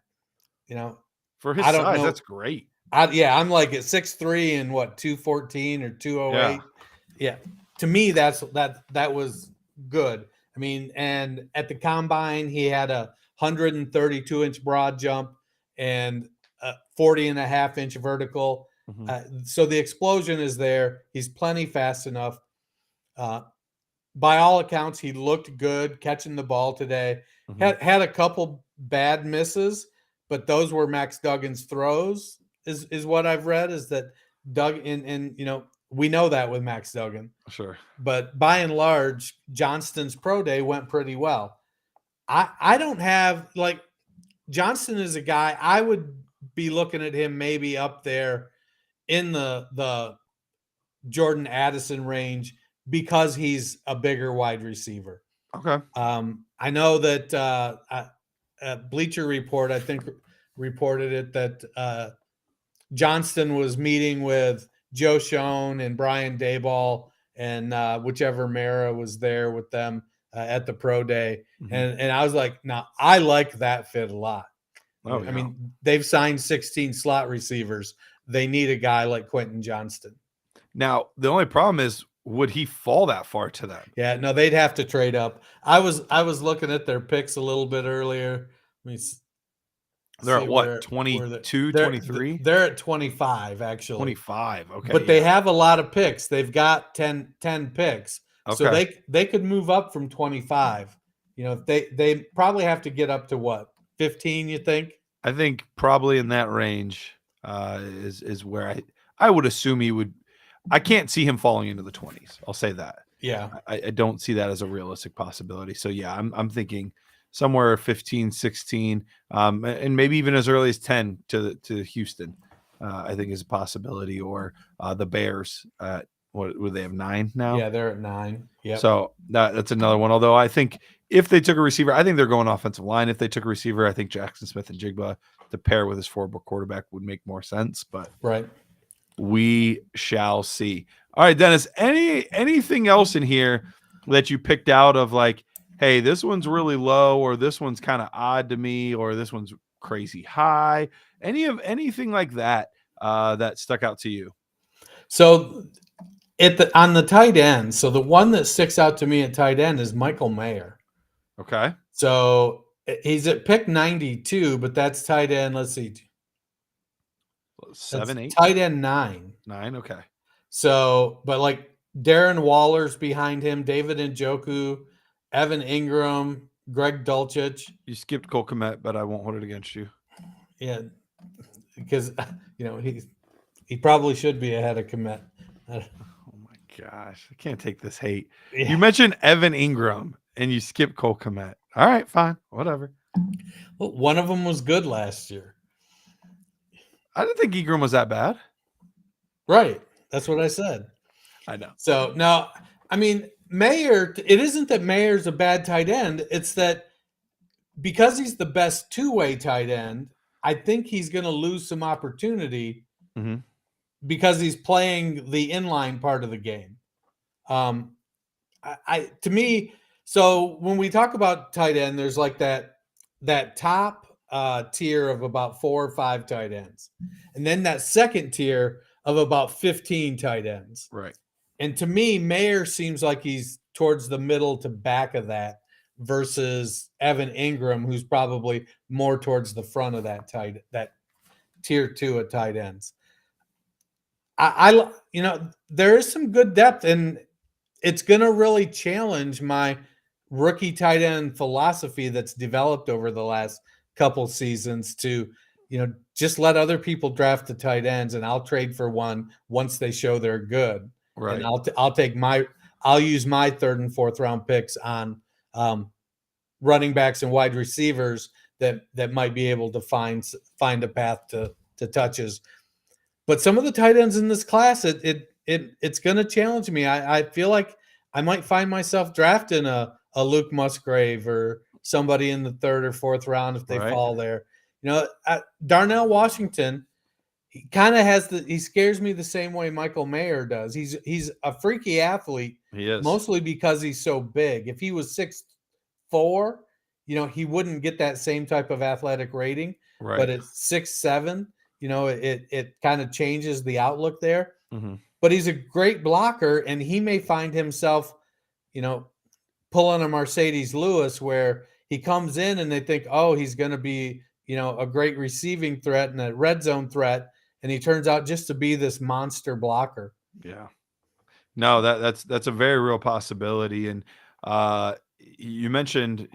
For his size, that's great. I'm like at 6'3" and 214 or 208. Yeah. To me, that was good. I mean, and at the combine, he had a 132-inch broad jump and a 40.5-inch vertical. So the explosion is there. He's plenty fast enough. By all accounts, he looked good catching the ball today. Had a couple bad misses, but those were Max Duggan's throws. Is what I've read, is that Doug and we know that with Max Duggan. Sure. But by and large, Johnston's pro day went pretty well. I don't have Johnston is a guy I would be looking at him maybe up there in the Jordan Addison range because he's a bigger wide receiver. Okay. I know that Bleacher Report, I think, reported it that Johnston was meeting with Joe Schoen and Brian Daboll and whichever Mara was there with them at the pro day. And I was like, now I like that fit a lot. I mean, they've signed 16 slot receivers. They need a guy like Quentin Johnston. Now, the only problem is, would he fall that far to them? Yeah, no, they'd have to trade up. I was looking at their picks a little bit earlier. They're at what, 22, 23? They're at 25, actually. 25, okay. But they have a lot of picks. They've got 10 picks. Okay. So they could move up from 25. They probably have to get up to what, 15, you think? I think probably in that range is where I would assume he would. I can't see him falling into the 20s. I'll say that. Yeah. I don't see that as a realistic possibility. So yeah, I'm thinking somewhere 15, 16, and maybe even as early as 10 to Houston, I think is a possibility, or the Bears at what would they have, 9 now? Yeah, they're at 9. Yeah. So that's another one. Although I think if they took a receiver, I think they're going offensive line. If they took a receiver, I think Jackson Smith and Jigba to pair with his forward quarterback would make more sense. But right. We shall see. All right, Dennis, anything else in here that you picked out of like, hey, this one's really low, or this one's kind of odd to me, or this one's crazy high? Anything like that that stuck out to you? So on the tight end, so the one that sticks out to me at tight end is Michael Mayer. Okay. So he's at pick 92, but that's tight end. Let's see. 7, 8? Tight end 9. 9, okay. So, but like Darren Waller's behind him, David Njoku, Evan Ingram, Greg Dulcich. You skipped Cole Kmet, but I won't hold it against you. Yeah, because he probably should be ahead of Kmet. Oh my gosh, I can't take this hate. Yeah. You mentioned Evan Ingram and you skipped Cole Kmet. All right, fine, whatever. Well, one of them was good last year. I didn't think Ingram was that bad. Right. That's what I said. I know. So now, I mean, Mayer, it isn't that Mayer's a bad tight end. It's that because he's the best two-way tight end, I think he's going to lose some opportunity because he's playing the inline part of the game. To me, so when we talk about tight end, there's like that top tier of about 4 or 5 tight ends, and then that second tier of about 15 tight ends. Right. And to me, Mayer seems like he's towards the middle to back of that versus Evan Ingram, who's probably more towards the front of that tier 2 of tight ends. I there is some good depth, and it's going to really challenge my rookie tight end philosophy that's developed over the last couple seasons to, just let other people draft the tight ends, and I'll trade for one once they show they're good. Right. And I'll use my 3rd and 4th round picks on running backs and wide receivers that might be able to find a path to touches. But some of the tight ends in this class, it's going to challenge me. I feel like I might find myself drafting a Luke Musgrave or somebody in the 3rd or 4th round if they fall there. Darnell Washington, he kind of he scares me the same way Michael Mayer does. He's a freaky athlete. He is. Mostly because he's so big. If he was 6'4", he wouldn't get that same type of athletic rating. Right. But at 6'7", it kind of changes the outlook there. Mm-hmm. But he's a great blocker, and he may find himself, pulling a Mercedes Lewis where he comes in and they think, oh, he's going to be, a great receiving threat and a red zone threat, and he turns out just to be this monster blocker. Yeah. No, that's a very real possibility. And you mentioned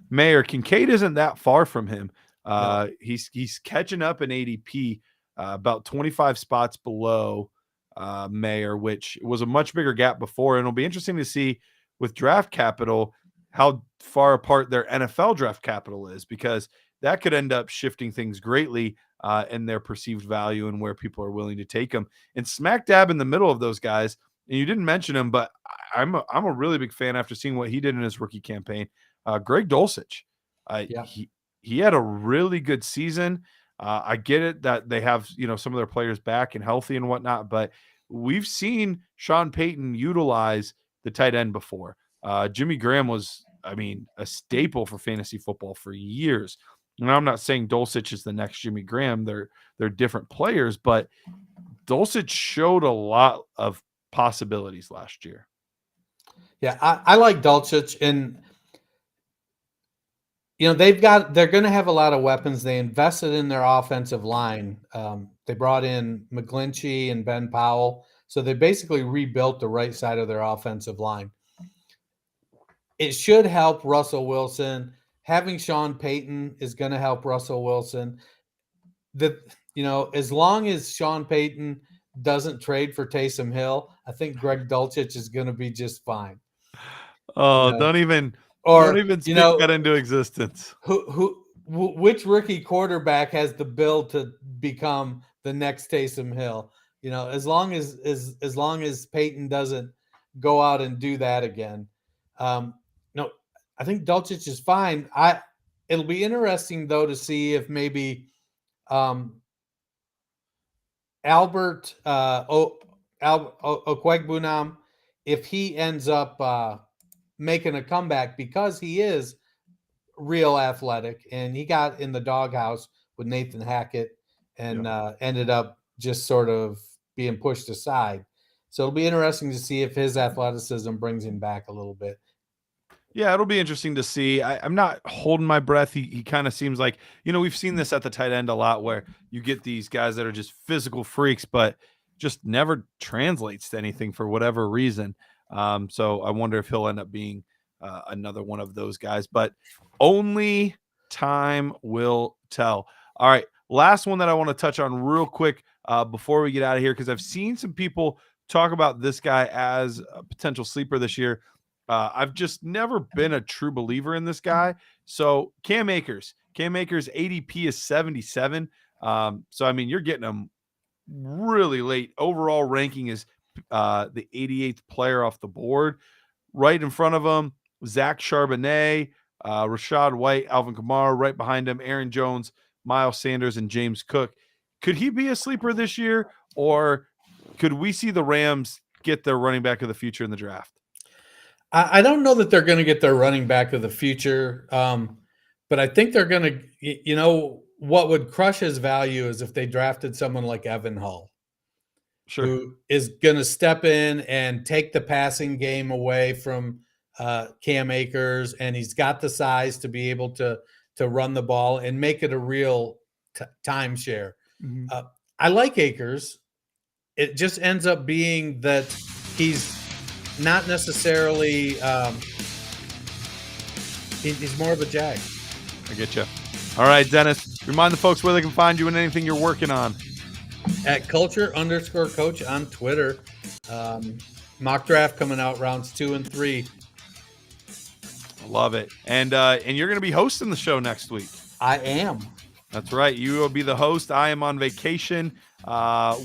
Mayer. Kincaid isn't that far from him. No. He's catching up in ADP, about 25 spots below Mayer, which was a much bigger gap before. And it'll be interesting to see with draft capital how far apart their NFL draft capital is, because that could end up shifting things greatly in their perceived value and where people are willing to take them. And smack dab in the middle of those guys, and you didn't mention him, but I'm a really big fan after seeing what he did in his rookie campaign. Greg Dulcich. He had a really good season. I get it that they have, some of their players back and healthy and whatnot, but we've seen Sean Payton utilize the tight end before. Jimmy Graham was, a staple for fantasy football for years. And I'm not saying Dulcich is the next Jimmy Graham. They're different players, but Dulcich showed a lot of possibilities last year. Yeah, I like Dulcich, and they're going to have a lot of weapons. They invested in their offensive line. They brought in McGlinchey and Ben Powell, so they basically rebuilt the right side of their offensive line. It should help Russell Wilson. Having Sean Payton is going to help Russell Wilson. As long as Sean Payton doesn't trade for Taysom Hill, I think Greg Dulcich is going to be just fine. Oh, don't even speak that into existence. Which rookie quarterback has the bill to become the next Taysom Hill? As long as Payton doesn't go out and do that again. I think Dulcich is fine. It'll be interesting though to see if maybe Albert Okwuegbunam, if he ends up making a comeback, because he is real athletic, and he got in the doghouse with Nathan Hackett and ended up just sort of being pushed aside. So it'll be interesting to see if his athleticism brings him back a little bit. Yeah, it'll be interesting to see. I'm not holding my breath. He kind of seems like, we've seen this at the tight end a lot, where you get these guys that are just physical freaks, but just never translates to anything for whatever reason. So I wonder if he'll end up being another one of those guys, but only time will tell. All right, last one that I want to touch on real quick before we get out of here, because I've seen some people talk about this guy as a potential sleeper this year. I've just never been a true believer in this guy. So Cam Akers ADP is 77. So you're getting him really late. Overall ranking is the 88th player off the board. Right in front of him, Zach Charbonnet, Rashad White, Alvin Kamara. Right behind him, Aaron Jones, Miles Sanders, and James Cook. Could he be a sleeper this year, or could we see the Rams get their running back of the future in the draft? I don't know that they're going to get their running back of the future, but I think they're going to, what would crush his value is if they drafted someone like Evan Hull, who is going to step in and take the passing game away from Cam Akers, and he's got the size to be able to run the ball and make it a real timeshare. I like Akers. It just ends up being that he's not necessarily he's more of a jag. I get you. All right, Dennis, remind the folks where they can find you and anything you're working on. At culture_coach on Twitter. Mock draft coming out rounds 2 and 3. Love it. And you're going to be hosting the show next week. I am. That's right. You will be the host. I am on vacation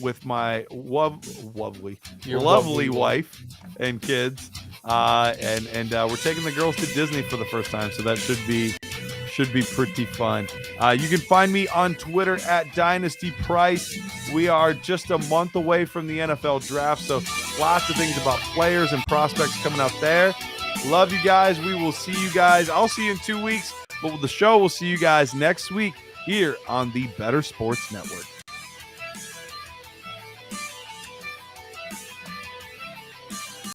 with my lovely wife and kids. And we're taking the girls to Disney for the first time, so that should be pretty fun. You can find me on Twitter at Dynasty Price. We are just a month away from the NFL draft, so lots of things about players and prospects coming out there. Love you guys. We will see you guys. I'll see you in 2 weeks, but with the show, we'll see you guys next week here on the Bettor Sports Network.